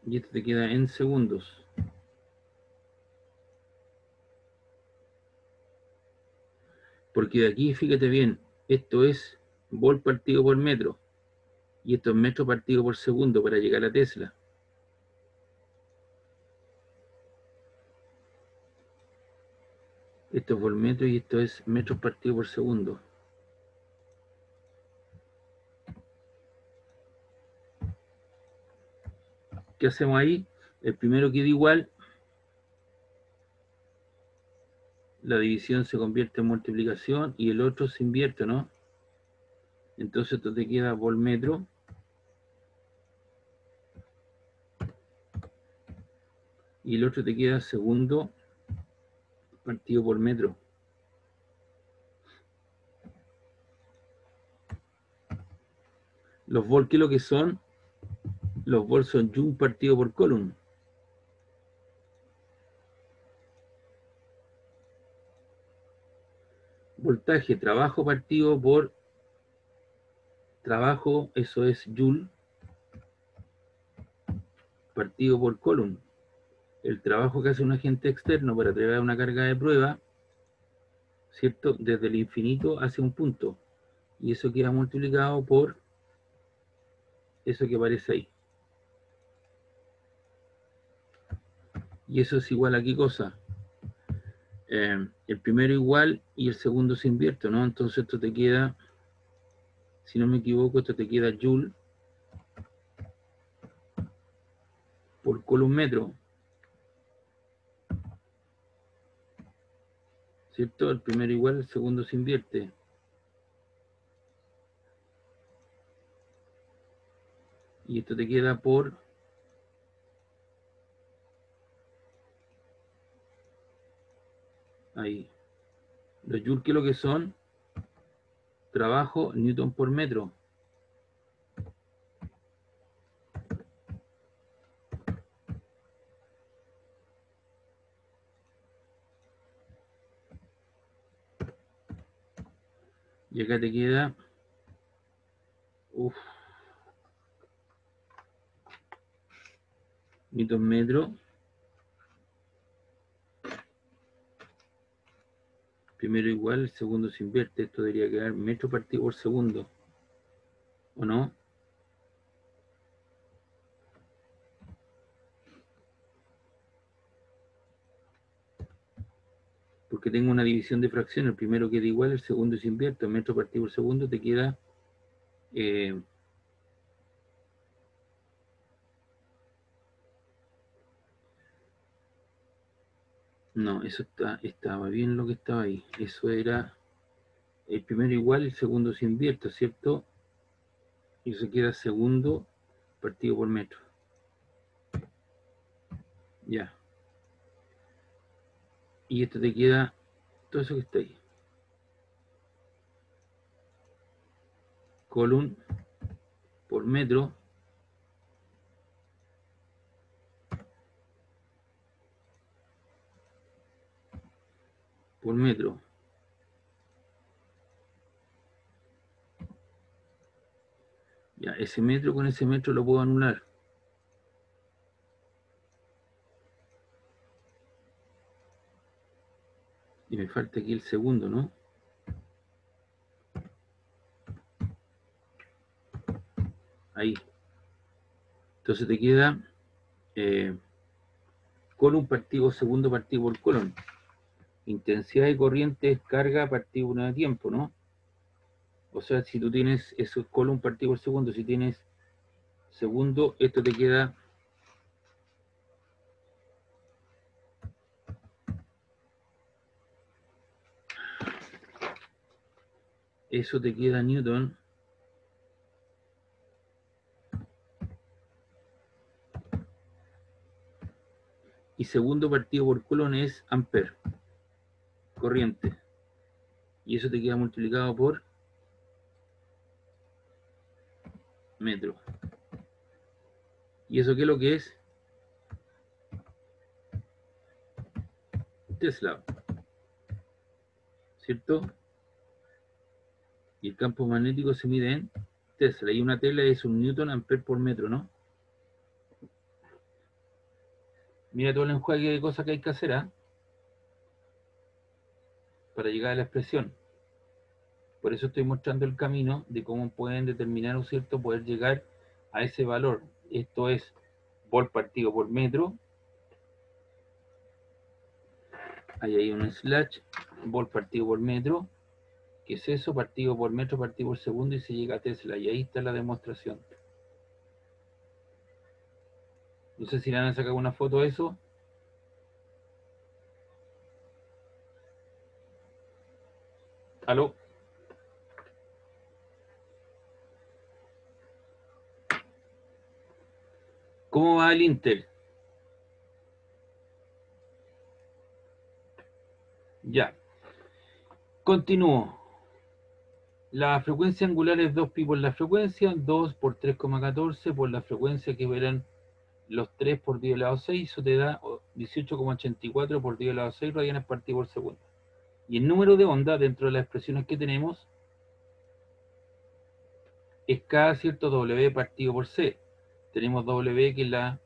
Y esto te queda en segundos. Porque de aquí, fíjate bien, esto es volt partido por metro. Y esto es metro partido por segundo para llegar a Tesla. Esto es volt metro y esto es metros partido por segundo. ¿Qué hacemos ahí? El primero queda igual. La división se convierte en multiplicación y el otro se invierte, ¿no? Entonces esto te queda volt metro. Y el otro te queda segundo partido por metro. Los volt, ¿qué es lo que son? Los volt son joule partido por coulomb. Voltaje, trabajo partido por trabajo, eso es joule partido por coulomb. El trabajo que hace un agente externo para traer una carga de prueba, ¿cierto? Desde el infinito hacia un punto. Y eso queda multiplicado por eso que aparece ahí. Y eso es igual a qué cosa. El primero igual y el segundo se invierte, ¿no? Entonces esto te queda, si no me equivoco, esto te queda joule por coulomb metro. ¿Cierto? El primero igual, el segundo se invierte. Y esto te queda por ahí. Los joules, ¿qué es lo que son? Trabajo newton por metro. Y acá te queda newton metro. Primero igual, el segundo se invierte. Esto debería quedar metro partido por segundo. ¿O no? Porque tengo una división de fracción. El primero queda igual, el segundo se invierte. Metro partido por segundo te queda... no, eso estaba bien lo que estaba ahí. Eso era el primero igual, el segundo se invierte, ¿cierto? Y se queda segundo partido por metro. Ya. Y esto te queda todo eso que está ahí. Coulomb por metro. Por metro. Ya, ese metro con ese metro lo puedo anular. Y me falta aquí el segundo, ¿no? Ahí. Entonces te queda Coulomb partido segundo partido por Coulomb. Intensidad de corriente es carga partido unidad de tiempo, ¿no? O sea, si tú tienes eso es Coulomb partido por segundo, si tienes segundo, esto te queda Newton. Y segundo partido por Coulomb es ampere, corriente. Y eso te queda multiplicado por metro. ¿Y eso qué es lo que es? Tesla, ¿cierto? Y el campo magnético se mide en Tesla. Y una Tesla es un Newton ampere por metro, ¿no? Mira todo el enjuague de cosas que hay que hacer, ¿eh? Para llegar a la expresión. Por eso estoy mostrando el camino de cómo pueden determinar, ¿no es cierto?, poder llegar a ese valor. Esto es volt partido por metro. Ahí hay un slash, volt partido por metro. ¿Qué es eso? Partido por metro, partido por segundo, y se llega a Tesla. Y ahí está la demostración. No sé si le van a sacar una foto de eso. ¿Aló? ¿Cómo va el Intel? Ya. Continúo. La frecuencia angular es 2pi por la frecuencia, 2 por 3,14 por la frecuencia, que verán los 3 por 10 elevado a 6, eso te da 18,84 por 10 elevado a 6 radianes partido por segundo. Y el número de onda dentro de las expresiones que tenemos es K, ¿cierto? W partido por C. Tenemos W, que es la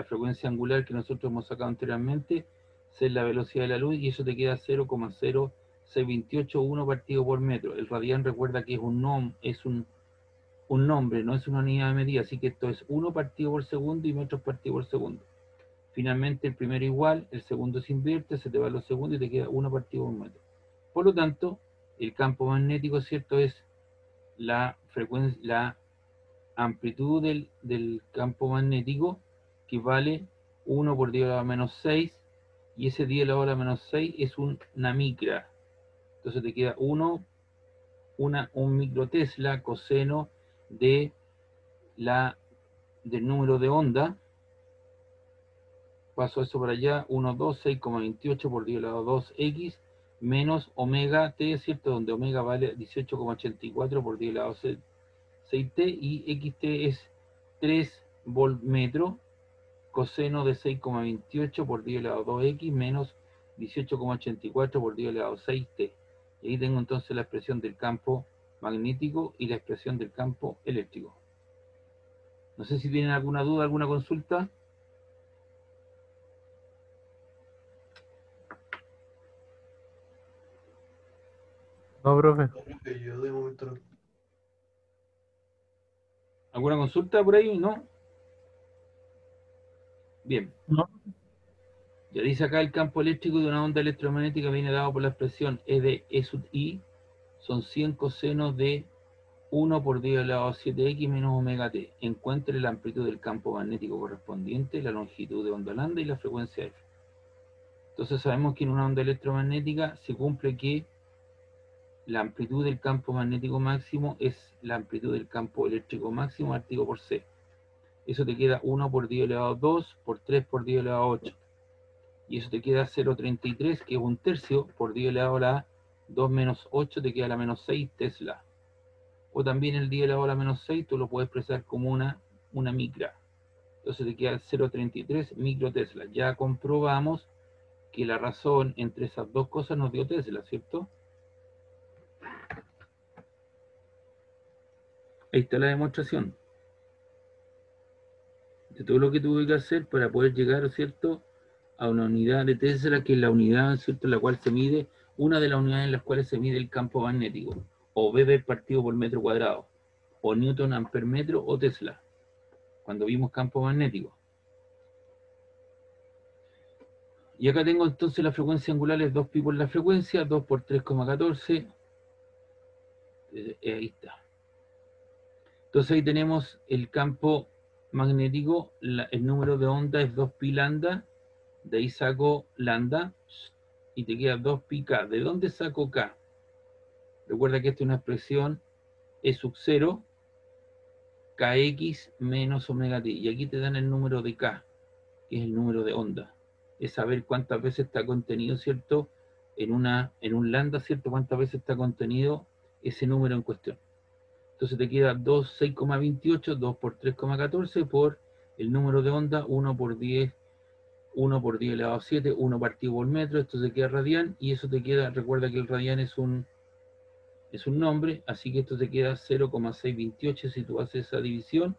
frecuencia angular que nosotros hemos sacado anteriormente, C es la velocidad de la luz, y eso te queda 0,0628 partido por metro. El radián, recuerda que es un nombre, no es una unidad de medida, así que esto es 1 partido por segundo y metros partido por segundo. Finalmente el primero igual, el segundo se invierte, se te va a los segundos y te queda 1 partido por metro. Por lo tanto, el campo magnético, ¿cierto?, es la frecuencia, la amplitud del campo magnético, que vale 1 por 10 a la menos 6, y ese 10 a la menos 6 es una micra. Entonces te queda un microtesla coseno del número de onda. Paso eso para allá, 126,28 por 10 elevado a 2x menos omega t, ¿cierto? Donde omega vale 18,84 por 10 elevado a 6t, y xt es 3 voltmetro, coseno de 6,28 por 10 elevado a 2x menos 18,84 por 10 elevado a 6t. Y ahí tengo entonces la expresión del campo magnético y la expresión del campo eléctrico. No sé si tienen alguna duda, alguna consulta. No, profe. Yo de momento no. ¿Alguna consulta por ahí? ¿No? Bien. No. Ya dice acá, el campo eléctrico de una onda electromagnética viene dado por la expresión E de E sub I, son 100 cosenos de 1 por 10 elevado a 7x menos omega t. Encuentre la amplitud del campo magnético correspondiente, la longitud de onda lambda y la frecuencia f. Entonces sabemos que en una onda electromagnética se cumple que la amplitud del campo magnético máximo es la amplitud del campo eléctrico máximo partido por C. Eso te queda 1 por 10 elevado a 2 por 3 por 10 elevado a 8. Y eso te queda 0,33, que es un tercio, por 10 elevado a la 2 menos 8, te queda la menos 6 Tesla. O también el 10 elevado a la menos 6, tú lo puedes expresar como una micra. Entonces te queda 0,33 micro Tesla. Ya comprobamos que la razón entre esas dos cosas nos dio Tesla, ¿cierto? Ahí está la demostración de todo lo que tuve que hacer para poder llegar, ¿cierto?, a una unidad de Tesla, que es la unidad, ¿cierto?, en la cual se mide, una de las unidades en las cuales se mide el campo magnético, o Weber partido por metro cuadrado. o Newton amper metro o Tesla, cuando vimos campo magnético. Y acá tengo entonces la frecuencia angular es 2pi por la frecuencia, 2 por 3,14. Ahí está. Entonces ahí tenemos el campo magnético, el número de onda es 2pi lambda, de ahí saco lambda y te queda 2pi k. ¿De dónde saco k? Recuerda que esta es una expresión E sub 0, kx menos omega t. Y aquí te dan el número de k, que es el número de onda. Es saber cuántas veces está contenido, ¿cierto? En un lambda, ¿cierto? Cuántas veces está contenido ese número en cuestión. Entonces te queda 6,28, 2 por 3,14 por el número de onda, 1 por 10 elevado a 7, 1 partido por metro, esto se queda radian, y eso te queda, recuerda que el radian es un nombre, así que esto te queda 0,628 si tú haces esa división,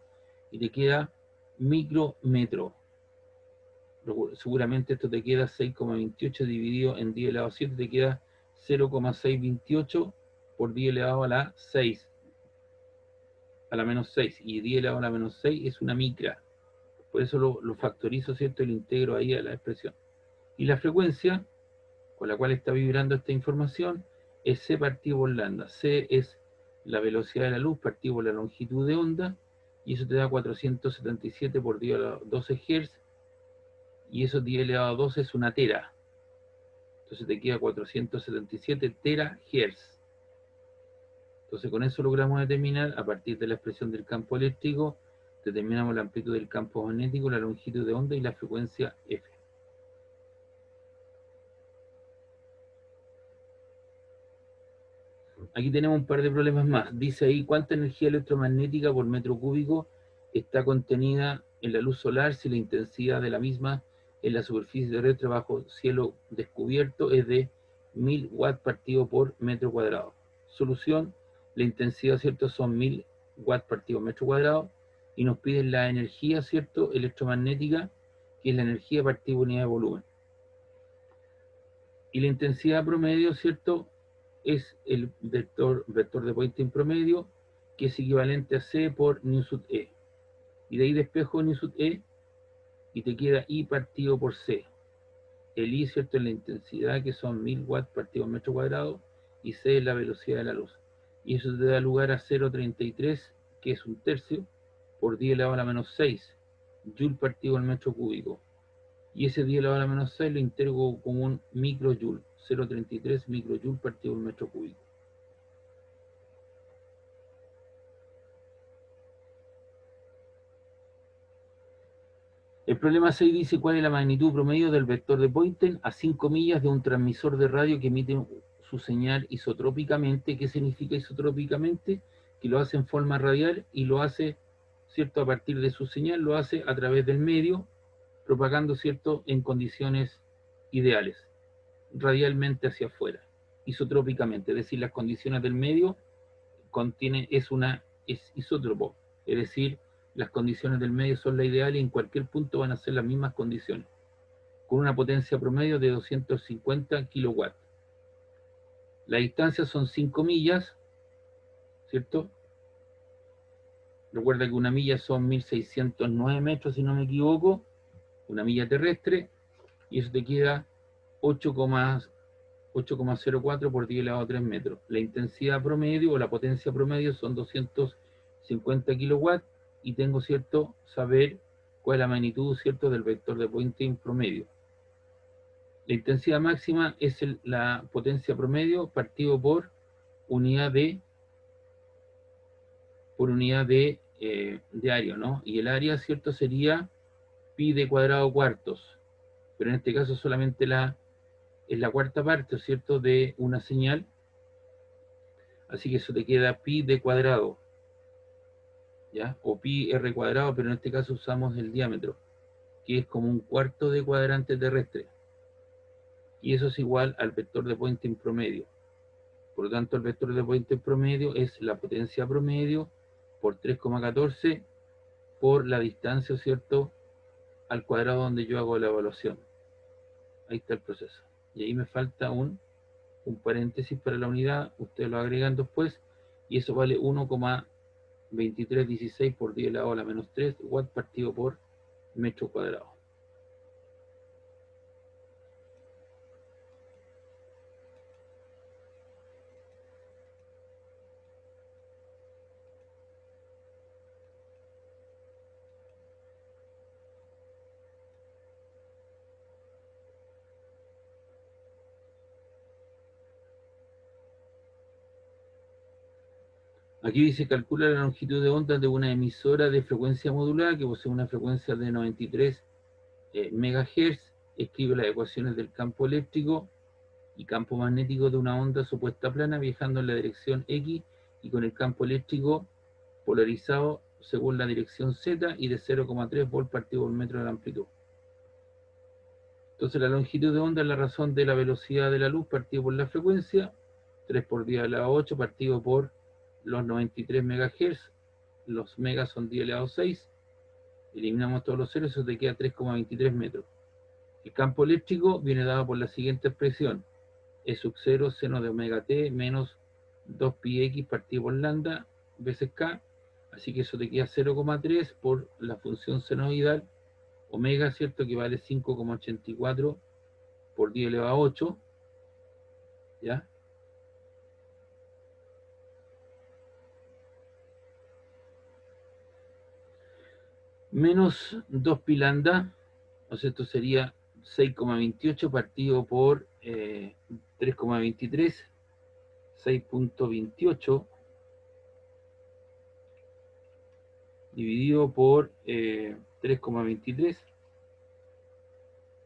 y te queda micrometro. Seguramente esto te queda 6,28 dividido en 10 elevado a 7, te queda 0,628 por 10 elevado a la 6, a la menos 6, y 10 elevado a la menos 6 es una micra. Por eso lo factorizo, ¿cierto? Y lo integro ahí a la expresión. Y la frecuencia con la cual está vibrando esta información es c partido por lambda. C es la velocidad de la luz partido por la longitud de onda, y eso te da 477 por 10 elevado a 12 Hz, y eso 10 elevado a 12 es una tera. Entonces te queda 477 terahertz. Entonces con eso logramos determinar, a partir de la expresión del campo eléctrico, determinamos la amplitud del campo magnético, la longitud de onda y la frecuencia F. Aquí tenemos un par de problemas más. Dice ahí cuánta energía electromagnética por metro cúbico está contenida en la luz solar si la intensidad de la misma en la superficie terrestre bajo cielo descubierto es de 1000 watts partido por metro cuadrado. Solución, la intensidad, ¿cierto? Son 1000 watts partido metro cuadrado, y nos piden la energía, ¿cierto? Electromagnética, que es la energía partida por unidad de volumen. Y la intensidad promedio, ¿cierto? Es el vector de Poynting promedio, que es equivalente a C por nu sub E. Y de ahí despejo nu sub E, y te queda I partido por C. El I, ¿cierto?, es la intensidad, que son 1000 watts partido por metro cuadrado, y C es la velocidad de la luz. Y eso te da lugar a 0,33, que es un tercio, por 10 elevado a la menos 6, joule partido por metro cúbico. Y ese 10 elevado a la menos 6 lo integro como un microjoule, 0,33 microjoule partido por metro cúbico. El problema 6 dice cuál es la magnitud promedio del vector de Poynting a 5 millas de un transmisor de radio que emite su señal isotrópicamente. ¿Qué significa isotrópicamente? Que lo hace en forma radial y lo hace, ¿cierto?, a partir de su señal, lo hace a través del medio, propagando, ¿cierto?, en condiciones ideales, radialmente hacia afuera, isotrópicamente, es decir, las condiciones del medio es isótropo, es decir, las condiciones del medio son las ideales y en cualquier punto van a ser las mismas condiciones, con una potencia promedio de 250 kilowatts. La distancia son 5 millas, ¿cierto? Recuerda que una milla son 1609 metros, si no me equivoco, una milla terrestre, y eso te queda 8,04 por 10 elevado a 3 metros. La intensidad promedio o la potencia promedio son 250 kilowatts, y tengo, ¿cierto?, saber cuál es la magnitud, ¿cierto?, del vector de Poynting promedio. La intensidad máxima es la potencia promedio partido por unidad de área, ¿no? Y el área, ¿cierto?, sería pi de cuadrado cuartos, pero en este caso solamente es la cuarta parte, ¿cierto?, de una señal, así que eso te queda pi de cuadrado, ¿ya? O pi r cuadrado, pero en este caso usamos el diámetro, que es como un cuarto de cuadrante terrestre, y eso es igual al vector de Poynting promedio. Por lo tanto, el vector de Poynting promedio es la potencia promedio por 3,14 por la distancia, ¿cierto?, al cuadrado donde yo hago la evaluación. Ahí está el proceso. Y ahí me falta un paréntesis para la unidad, ustedes lo agregan después, y eso vale 1,0 2316 por 10 elevado a la menos 3 watt partido por metro cuadrado. Aquí dice, calcula la longitud de onda de una emisora de frecuencia modulada que posee una frecuencia de 93 MHz. Escribe las ecuaciones del campo eléctrico y campo magnético de una onda supuesta plana viajando en la dirección X y con el campo eléctrico polarizado según la dirección Z y de 0,3 volt partido por metro de la amplitud. Entonces la longitud de onda es la razón de la velocidad de la luz partido por la frecuencia, 3 por 10 elevado a 8 partido por los 93 MHz, los megas son 10 elevado a 6, eliminamos todos los ceros, eso te queda 3,23 metros. El campo eléctrico viene dado por la siguiente expresión, E sub 0 seno de omega t menos 2 pi x partido por lambda veces k, así que eso te queda 0,3 por la función senoidal, omega, ¿cierto? Que vale 5,84 por 10 elevado a 8, ¿ya? Menos 2 pi lambda, o sea, esto sería 6,28 partido por 3,23, 6,28 dividido por 3,23,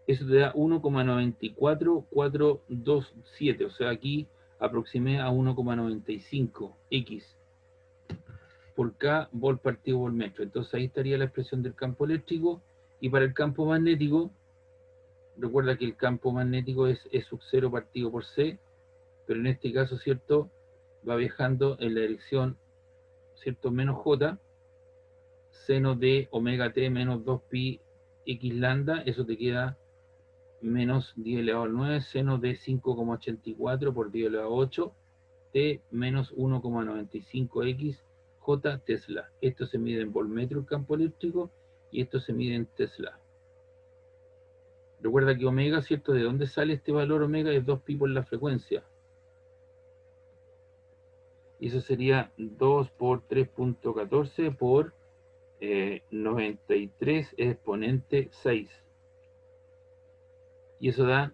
eso te da 1,94427, o sea, aquí aproximé a 1,95 x por K volt partido por metro. Entonces ahí estaría la expresión del campo eléctrico. Y para el campo magnético, recuerda que el campo magnético es E sub 0 partido por C, pero en este caso, ¿cierto? Va viajando en la dirección, ¿cierto? Menos J, seno de omega t menos 2 pi x lambda, eso te queda menos 10 elevado al 9, seno de 5,84 por 10 elevado a 8, t menos 1,95 x J Tesla. Esto se mide en voltmetro el campo eléctrico y esto se mide en Tesla. Recuerda que omega, ¿cierto? ¿De dónde sale este valor omega? Es 2 pi por la frecuencia. Y eso sería 2 por 3.14 por 93 exponente 6. Y eso da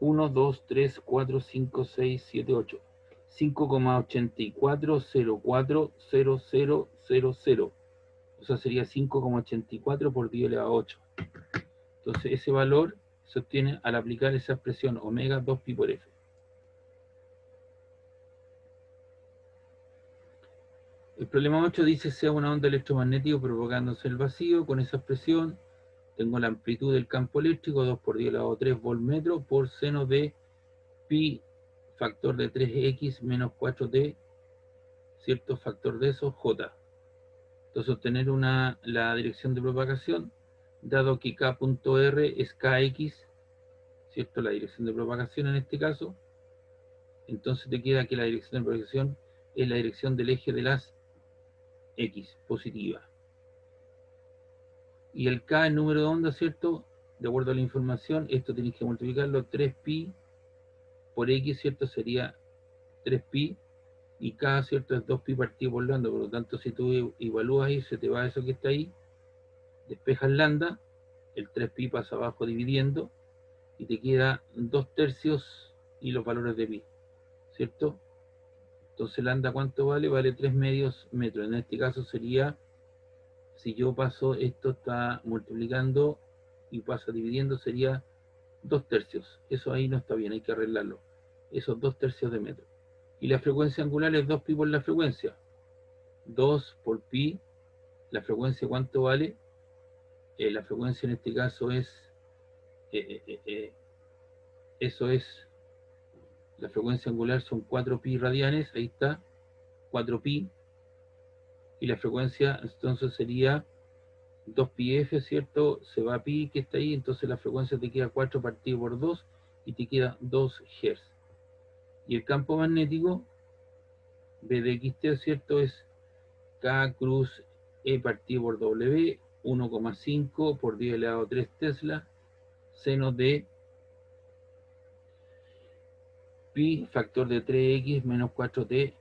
1, 2, 3, 4, 5, 6, 7, 8. 5,84040000. O sea, sería 5,84 por 10 elevado a 8. Entonces, ese valor se obtiene al aplicar esa expresión omega 2 pi por f. El problema 8 dice sea una onda electromagnética propagándose el vacío. Con esa expresión tengo la amplitud del campo eléctrico 2 por 10 elevado a 3 voltmetro por seno de pi factor de 3x menos 4t, ¿cierto? Factor de eso, j. Entonces obtener la dirección de propagación, dado que k.r es kx, ¿cierto? La dirección de propagación en este caso, entonces te queda que la dirección de propagación es la dirección del eje de las x, positiva. Y el k, el número de onda, ¿cierto? De acuerdo a la información, esto tienes que multiplicarlo 3pi por x, ¿cierto? Sería 3pi, y k, ¿cierto? Es 2pi partido por lambda, por lo tanto, si tú evalúas ahí, se te va eso que está ahí, despejas lambda, el 3pi pasa abajo dividiendo, y te queda 2/3 y los valores de pi, ¿cierto? Entonces lambda, ¿cuánto vale? Vale 3 medios metros. En este caso sería, si yo paso, esto está multiplicando y pasa dividiendo, sería 2/3. Eso ahí no está bien, hay que arreglarlo. Esos 2/3 de metro. Y la frecuencia angular es 2pi por la frecuencia. 2 por pi, la frecuencia, ¿cuánto vale? La frecuencia en este caso es, eso es, la frecuencia angular son 4pi radianes, ahí está, 4pi, y la frecuencia entonces sería 2πf, ¿cierto? Se va a pi que está ahí, entonces la frecuencia te queda 4 partido por 2 y te queda 2 Hz. Y el campo magnético, B de xt, ¿cierto? Es K cruz E partido por W, 1,5 por 10 elevado a 3 Tesla, seno de pi factor de 3x menos 4t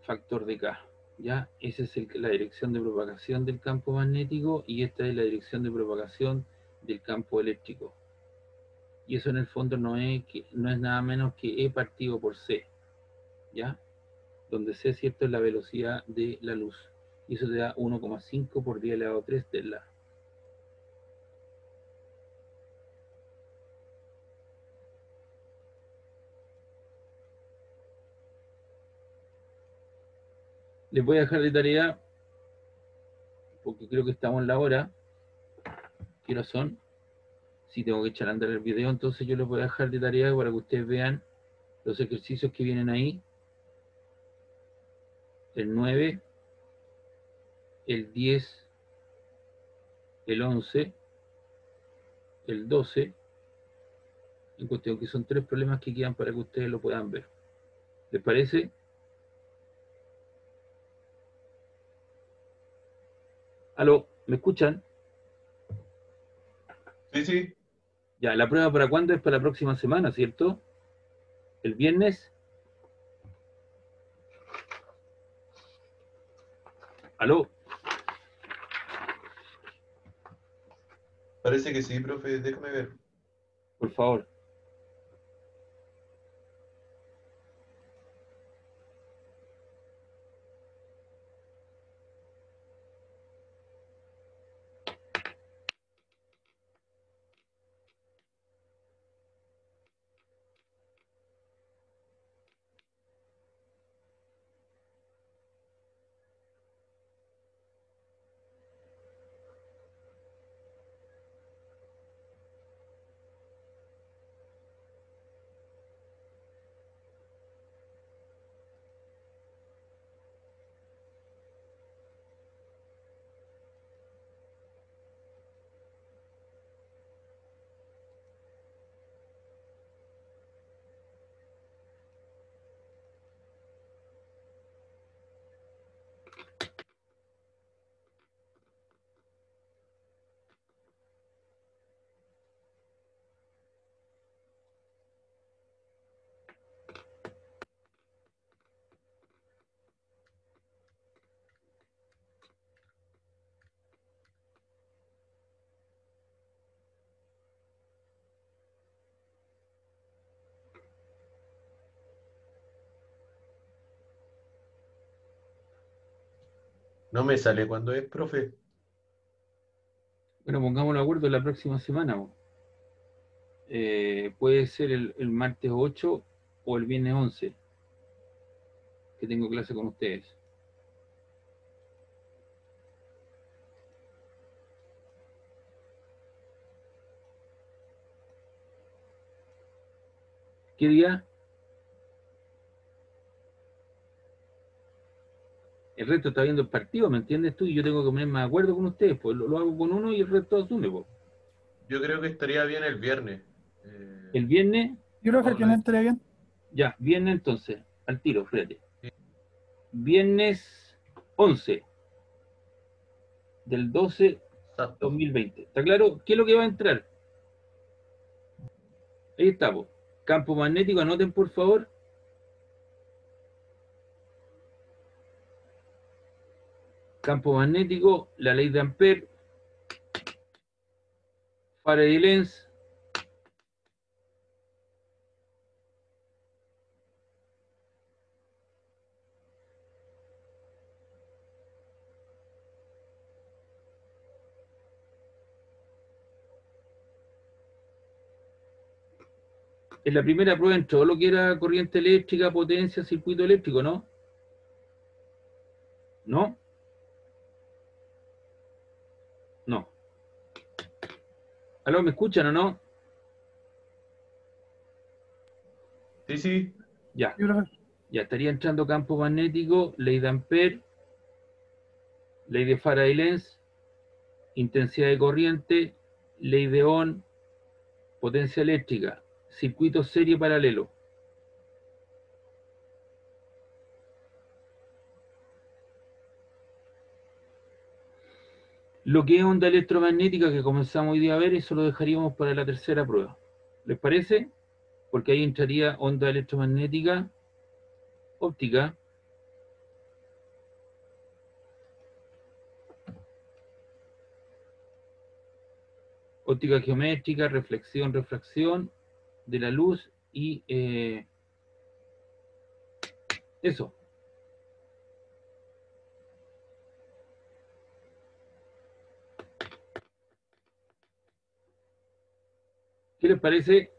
factor de K. ¿Ya? Esa es la dirección de propagación del campo magnético y esta es la dirección de propagación del campo eléctrico. Y eso en el fondo no es nada menos que E partido por C. ¿Ya? Donde C, cierto, es la velocidad de la luz. Y eso te da 1,5 por 10 elevado a 3 Tesla. Les voy a dejar de tarea, porque creo que estamos en la hora. ¿Qué hora son? Si tengo que echar a andar el video, entonces yo les voy a dejar de tarea para que ustedes vean los ejercicios que vienen ahí. El 9, el 10, el 11, el 12, en cuestión que son 3 problemas que quedan para que ustedes lo puedan ver. ¿Les parece? ¿Aló? ¿Me escuchan? Sí, sí. Ya, ¿la prueba para cuándo? Es para la próxima semana, ¿cierto? ¿El viernes? ¿Aló? Parece que sí, profe. Déjame ver. Por favor. No me sale cuándo es, profe. Bueno, pongámonos de acuerdo la próxima semana. Puede ser el martes 8 o el viernes 11, que tengo clase con ustedes. ¿Qué día? El resto está viendo el partido, ¿me entiendes tú? Y yo tengo que ponerme de acuerdo con ustedes, pues lo hago con uno y el resto asume, pues. Yo creo que estaría bien el viernes. El viernes, Yo creo que el Hola. que no estaría bien. ya, viernes entonces, al tiro, fíjate. Sí. Viernes 11 del 12 Exacto. 2020. ¿Está claro? ¿Qué es lo que va a entrar? Ahí está, pues. Campo magnético, anoten por favor. Campo magnético, la ley de Ampère, Faraday-Lenz, en la primera prueba entró lo que era corriente eléctrica, potencia, circuito eléctrico, ¿no? ¿No? No. ¿Aló, me escuchan o no? Sí, sí. Ya. Yo creo que Ya estaría entrando campo magnético, ley de Ampère, ley de Faraday-Lenz, intensidad de corriente, ley de Ohm, potencia eléctrica, circuito serie paralelo. Lo que es onda electromagnética que comenzamos hoy día a ver, eso lo dejaríamos para la tercera prueba. ¿Les parece? Porque ahí entraría onda electromagnética óptica, óptica geométrica, reflexión, refracción de la luz y eso. ¿Qué les parece?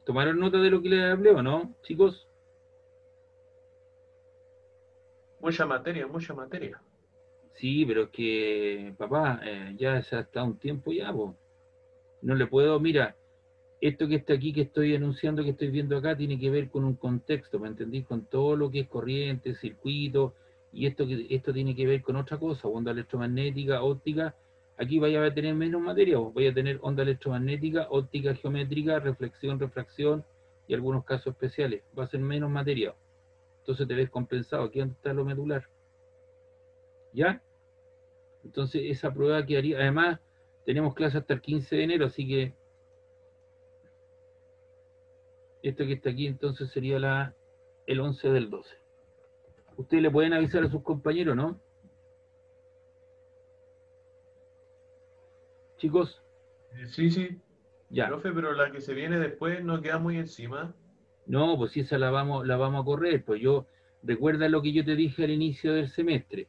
¿Tomaron nota de lo que les hablé o no, chicos? Mucha materia, mucha materia. Sí, pero es que, papá, ya se ha estado un tiempo ya, pues. No le puedo, mira, esto que está aquí, que estoy anunciando, que estoy viendo acá, tiene que ver con un contexto, ¿me entendís? Con todo lo que es corriente, circuito, y esto tiene que ver con otra cosa, onda electromagnética, óptica. Aquí vaya a tener menos materia, vos vaya a tener onda electromagnética, óptica geométrica, reflexión, refracción y algunos casos especiales. Va a ser menos materia. Entonces te ves compensado. Aquí donde está lo medular. ¿Ya? Entonces esa prueba quedaría. Además, tenemos clase hasta el 15 de enero, así que esto que está aquí entonces sería el 11 del 12. Ustedes le pueden avisar a sus compañeros, ¿no? Chicos, Sí, sí. ya. Profe, pero la que se viene después no queda muy encima. No, pues si esa la vamos a correr, pues recuerda lo que yo te dije al inicio del semestre.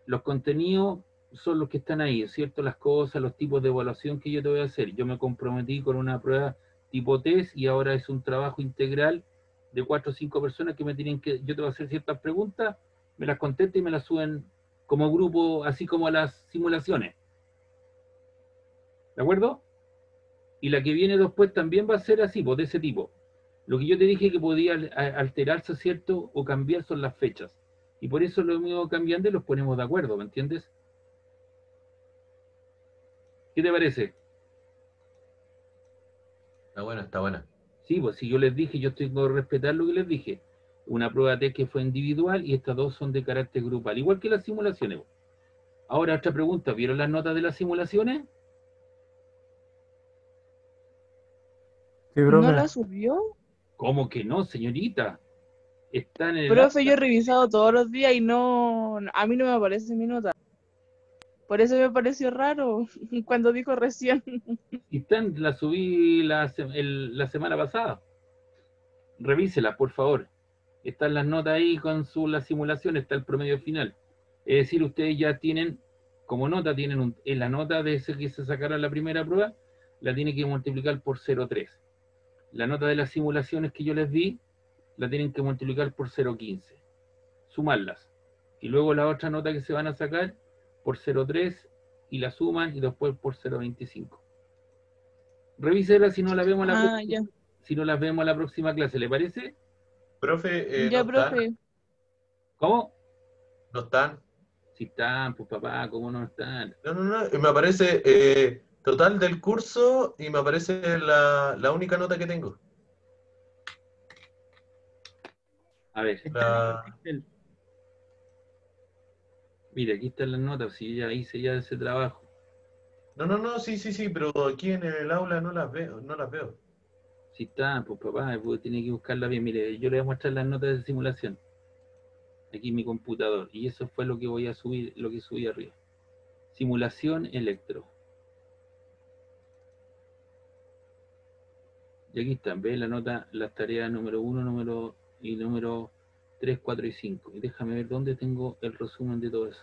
Los contenidos son los que están ahí, ¿cierto? Las cosas, los tipos de evaluación que yo te voy a hacer. Yo me comprometí con una prueba tipo test y ahora es un trabajo integral de 4 o 5 personas que yo te voy a hacer ciertas preguntas, me las contestan y me las suben como grupo, así como las simulaciones. ¿De acuerdo? Y la que viene después también va a ser así, pues de ese tipo. Lo que yo te dije que podía alterarse, ¿cierto? O cambiar son las fechas. Y por eso lo hemos ido cambiando y los ponemos de acuerdo, ¿me entiendes? ¿Qué te parece? Está buena, está buena. Sí, pues si yo les dije, yo tengo que respetar lo que les dije. Una prueba test que fue individual y estas dos son de carácter grupal, igual que las simulaciones. Ahora, otra pregunta, ¿vieron las notas de las simulaciones? Sí, ¿No profe. la subió? ¿Cómo que no, señorita? Están en el Profe, yo he aula. revisado todos los días y no, a mí no me aparece mi nota. Por eso me pareció raro cuando dijo recién. La subí la semana pasada. Revísela, por favor. Están las notas ahí con la simulación, está el promedio final. Es decir, ustedes ya tienen, como nota, tienen en la nota de ese que se sacaron la primera prueba, la tienen que multiplicar por 0,3. La nota de las simulaciones que yo les di, la tienen que multiplicar por 0,15. Sumarlas. Y luego la otra nota que se van a sacar por 0,3 y la suman y después por 0,25. Revísela si no la vemos Ah, ya. si no las vemos a la próxima clase, ¿le parece? Profe, Ya, no están, profe. ¿Cómo? no están. Si están, pues papá, ¿cómo no están? No, no, no. Me aparece total del curso y me aparece la única nota que tengo. A ver, La... mira, aquí están las notas, si ya hice ya ese trabajo. No, no, no, sí, sí, sí, pero aquí en el aula no las veo, no las veo. Si están, pues papá, pues, tiene que buscarla bien. Mire, yo le voy a mostrar las notas de simulación. Aquí en mi computador. Y eso fue lo que voy a subir, lo que subí arriba. Simulación electro. Y aquí están, ve la nota, las tareas número 1, número 3, 4 y 5. Y déjame ver dónde tengo el resumen de todo eso.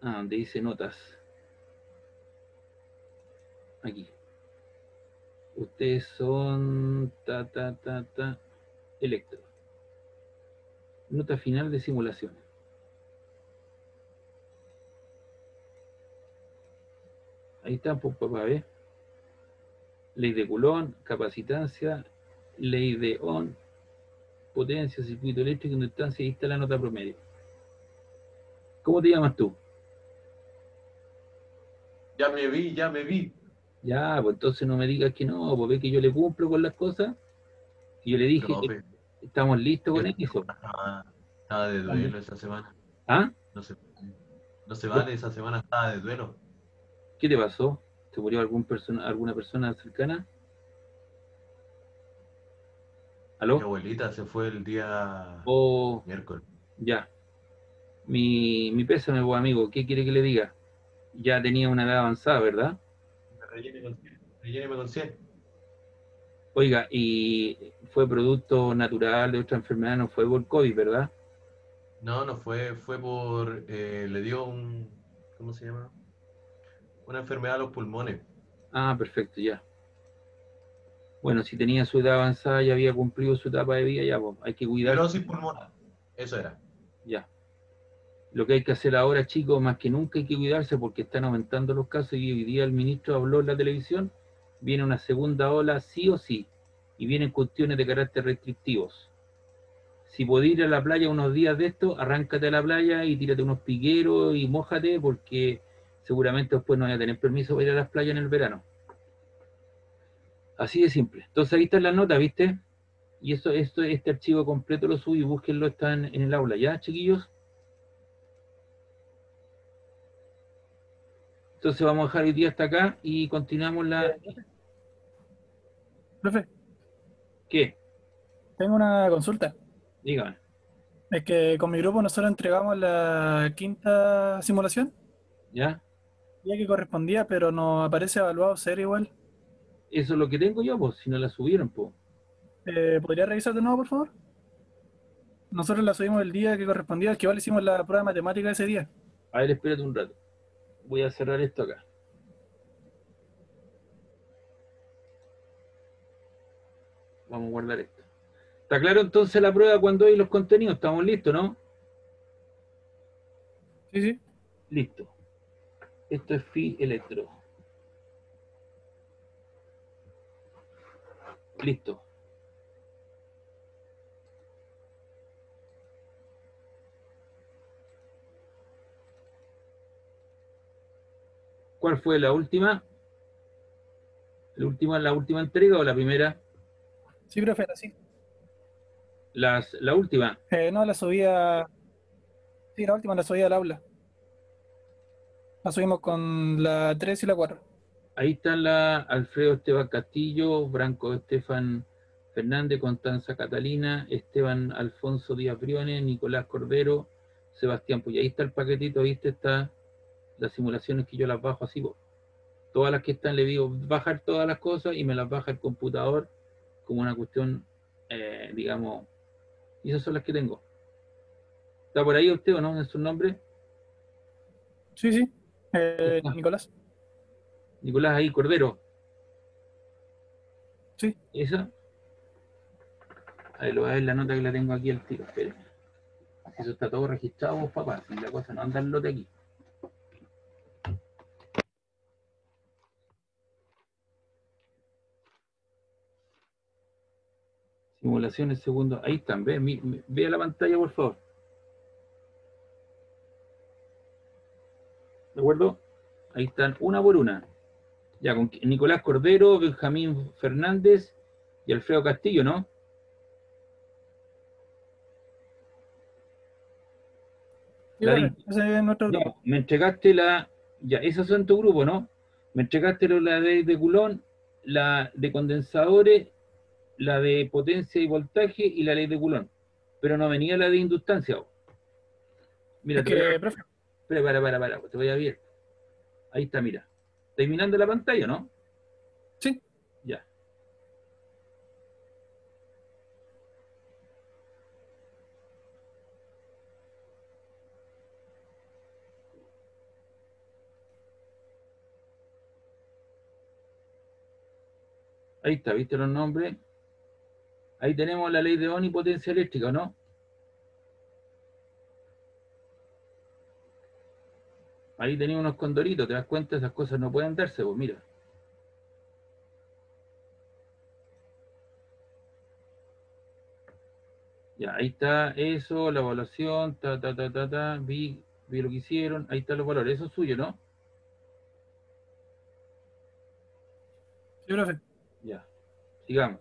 Ah, donde dice notas. Aquí. Ustedes son electro. Nota final de simulación. Ahí están, pues papá, ¿ves? Ley de Coulomb, capacitancia, ley de Ohm, potencia, circuito eléctrico, inductancia, ahí está la nota promedio. ¿Cómo te llamas tú? Ya me vi, ya me vi. Ya, pues entonces no me digas que no, pues ve que yo le cumplo con las cosas. Y yo le dije, Profe, estamos listos yo con eso. estaba de duelo esa semana. ¿Ah? No se, no se vale, esa semana estaba de duelo. ¿Qué te pasó? ¿Te murió alguna persona cercana? Mi ¿Aló? abuelita se fue el día Oh, miércoles. ya. Mi pésame, pues, amigo. ¿Qué quiere que le diga? Ya tenía una edad avanzada, ¿verdad? Relléneme con 100. Oiga, y fue producto natural de otra enfermedad, no fue por COVID, ¿verdad? No, no fue, fue por, le dio un, ¿cómo se llama? Una enfermedad a los pulmones. Ah, perfecto, ya. Bueno, si tenía su edad avanzada, ya había cumplido su etapa de vida, ya, pues, hay que cuidarse, Fibrosis pulmonar. Eso era. ya. Lo que hay que hacer ahora, chicos, más que nunca hay que cuidarse porque están aumentando los casos y hoy día el ministro habló en la televisión, viene una segunda ola sí o sí, y vienen cuestiones de carácter restrictivos. Si podés ir a la playa unos días de esto, arráncate a la playa y tírate unos piqueros y mójate porque seguramente después no voy a tener permiso para ir a las playas en el verano. Así de simple. Entonces ahí están las notas, ¿viste? Y este archivo completo lo subí, búsquenlo, está en el aula, ¿ya, chiquillos? Entonces vamos a dejar hoy día hasta acá y continuamos la... Profe, ¿Qué? tengo una consulta. Dígame. Es que con mi grupo nosotros entregamos la quinta simulación, ¿Ya? ya que correspondía, pero nos aparece evaluado ser igual. Eso es lo que tengo yo, pues, si no la subieron, pues. ¿Podría revisar de nuevo, por favor? Nosotros la subimos el día que correspondía, es que igual hicimos la prueba de matemática ese día. A ver, espérate un rato. Voy a cerrar esto acá. Vamos a guardar esto. ¿Está claro entonces la prueba cuando hay los contenidos? ¿Estamos listos, no? Sí, sí. Listo. Esto es Phi Electro. Listo. ¿Cuál fue la última? ¿La última entrega o la primera? Sí, profe, era así. La última. No, la subía. Sí, la última la subí al aula. La subimos con la 3 y la 4. Ahí están la Alfredo Esteban Castillo, Branco Estefan Fernández, Constanza Catalina, Esteban Alfonso Díaz Briones, Nicolás Cordero, Sebastián Puy. Ahí está el paquetito, ¿viste? Está las simulaciones que yo las bajo así, po. Todas las que están, le digo, bajar todas las cosas y me las baja el computador como una cuestión, digamos, y esas son las que tengo. ¿Está por ahí usted o no en su nombre? Sí, sí. Está. Nicolás. Nicolás ahí, Cordero. Sí. ¿Esa? Ahí lo voy a ver la nota que la tengo aquí al tiro. Espérenme. Eso está todo registrado, vos, papá. Si la cosa no anda el lote aquí. Simulaciones segundo. Ahí están, vea la pantalla, por favor. ¿De acuerdo? Ahí están, una por una. Ya, con Nicolás Cordero, Benjamín Fernández y Alfredo Castillo, ¿no? Sí, La profe. di- Ese es nuestro Ya, grupo. me entregaste la. Ya, esas son tu grupo, ¿no? Me entregaste la de Coulomb, la de condensadores, la de potencia y voltaje y la ley de Coulomb. Pero no venía la de inductancia. Mira, Es te voy a. que, profe. Espera, te voy a ver. Ahí está, mira. ¿Estáis mirando la pantalla, no? Sí. Ya. Ahí está, ¿viste los nombres? Ahí tenemos la ley de Ohm y potencia eléctrica, ¿no? Ahí tenemos unos condoritos, ¿te das cuenta? Esas cosas no pueden darse, pues mira. Ya, ahí está eso, la evaluación, vi lo que hicieron, ahí están los valores, eso es suyo, ¿no? Sí, profe. Ya, sigamos.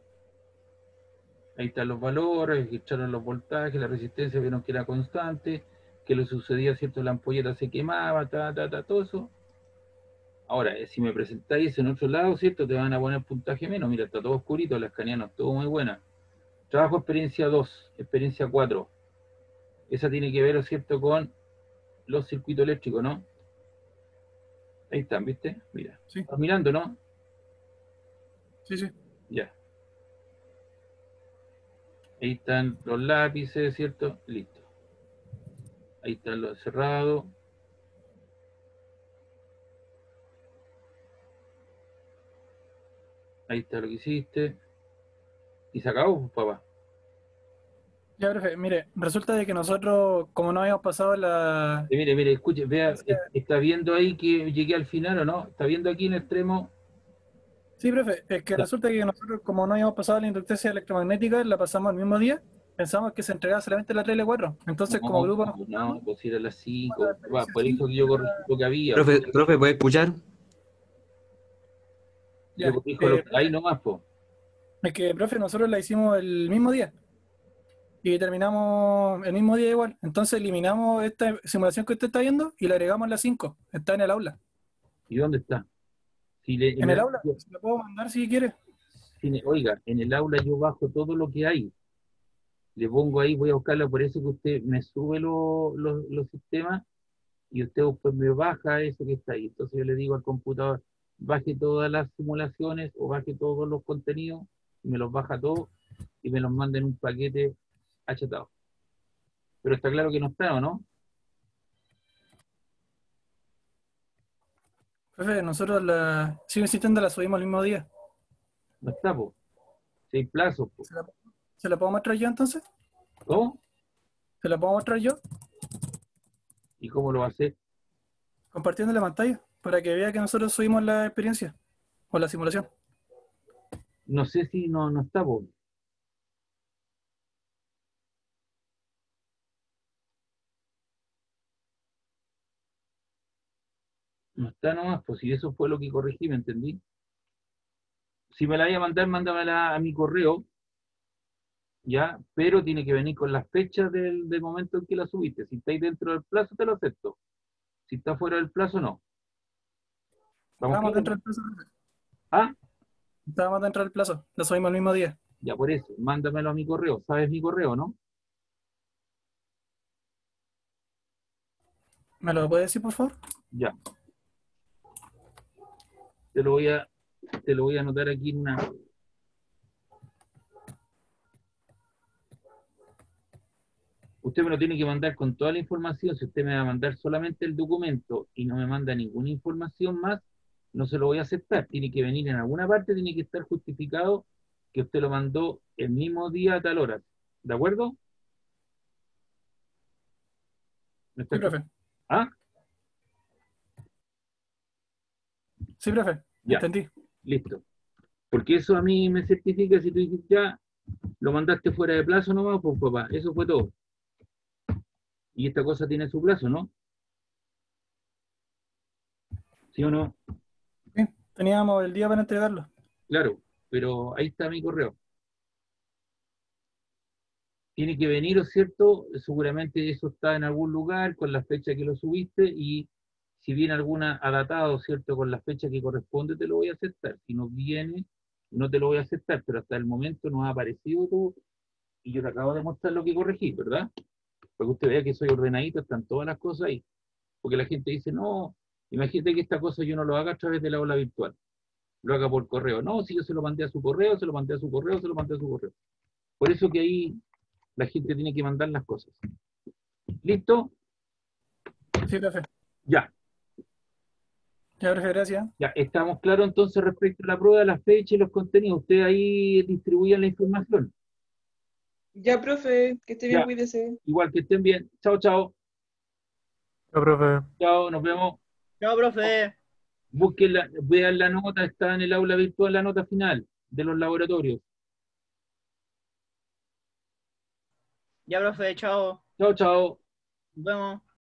Ahí están los valores, registraron los voltajes, la resistencia, vieron que era constante, qué le sucedía, ¿cierto? La ampolleta se quemaba, todo eso. Ahora, si me presentáis en otro lado, ¿cierto? Te van a poner puntaje menos. Mira, está todo oscurito, la escanearon, todo muy buena. Trabajo experiencia 2, experiencia 4. Esa tiene que ver, ¿cierto? Con los circuitos eléctricos, ¿no? Ahí están, ¿viste? Mira. Sí, Estás mirando, ¿no? sí, sí. Ya. Ahí están los lápices, ¿cierto? Listo. Ahí están los cerrados. Ahí está lo que hiciste. Y se acabó, pues, papá. Ya, profe, mire, resulta de que nosotros, como no habíamos pasado la... Mire, escuche, vea, ¿está viendo ahí que llegué al final o no? ¿Está viendo aquí en el extremo? Sí, profe, es que Ya. resulta que nosotros, como no habíamos pasado la inductencia electromagnética, la pasamos al mismo día, pensamos que se entregaba solamente la 3 y la 4. Entonces, como grupo nos No, juntamos, pues era las hicimos 5. la Va, experiencia por eso 5 que y yo otra... corregí lo que había. Profe, ¿puede escuchar? Yo Ya, corrijo lo que ahí profe, nomás, pues. es que, profe, nosotros la hicimos el mismo día y terminamos el mismo día igual. Entonces eliminamos esta simulación que usted está viendo y le agregamos la 5. Está en el aula. ¿Y dónde está? Si le- En el aula, yo- se lo puedo mandar si quiere. oiga, en el aula yo bajo todo lo que hay. Le pongo ahí, voy a buscarlo, por eso que usted me sube los sistemas y usted después me baja eso que está ahí. Entonces yo le digo al computador, baje todas las simulaciones o baje todos los contenidos, y me los baja todos y me los manda en un paquete achatado. Pero está claro que no está, ¿o no? Profe, nosotros la sigo insistiendo, la subimos el mismo día. No está, pues. Si hay plazos, pues. ¿Se la puedo mostrar yo entonces? ¿Cómo? ¿Se la puedo mostrar yo? ¿Y cómo lo va a hacer? Compartiendo la pantalla, para que vea que nosotros subimos la experiencia o la simulación. No sé si no está, pues. No está nomás, pues si eso fue lo que corregí, ¿me entendí? Si me la voy a mandar, mándamela a mi correo, ya, pero tiene que venir con las fechas del momento en que la subiste. Si estáis dentro del plazo, te lo acepto. Si está fuera del plazo, no. ¿Vamos Estábamos claro? dentro del plazo. Ah, Estábamos dentro del plazo, la subimos el mismo día. ya por eso, mándamelo a mi correo. ¿Sabes mi correo, no? ¿Me lo puede decir, por favor? Ya. Te lo voy a anotar aquí en una. Usted me lo tiene que mandar con toda la información. Si usted me va a mandar solamente el documento y no me manda ninguna información más, no se lo voy a aceptar. Tiene que venir en alguna parte, tiene que estar justificado que usted lo mandó el mismo día a tal hora. ¿De acuerdo? ¿Me está Sí, profe. ¿Ah? Sí, profe. Ya, Entendí. listo. Porque eso a mí me certifica si tú dices ya, lo mandaste fuera de plazo nomás, pues papá, eso fue todo. Y esta cosa tiene su plazo, ¿no? ¿Sí o no? Sí, teníamos el día para entregarlo. Claro, pero ahí está mi correo. Tiene que venir, ¿o cierto? Seguramente eso está en algún lugar con la fecha que lo subiste y si viene alguna adaptado, ¿cierto? Con la fecha que corresponde, te lo voy a aceptar. Si no viene, no te lo voy a aceptar, pero hasta el momento no ha aparecido tú y yo te acabo de mostrar lo que corregí, ¿verdad? Para que usted vea que soy ordenadito, están todas las cosas ahí. Porque la gente dice, no, imagínate que esta cosa yo no lo haga a través de la aula virtual, lo haga por correo. No, si yo se lo mandé a su correo, se lo mandé a su correo, se lo mandé a su correo. Por eso que ahí la gente tiene que mandar las cosas. ¿Listo? Sí, profe. Ya, Ya, profe, gracias. ya. Estamos claros entonces respecto a la prueba, las fechas y los contenidos. Usted ahí distribuye la información. Ya, profe, que esté bien, Ya, cuídese. igual que estén bien. Chao, chao. Chao, profe. Chao, nos vemos. Chao, profe. Busquen vean la nota, está en el aula virtual la nota final de los laboratorios. Ya, profe, chao. Chao, chao. Nos vemos.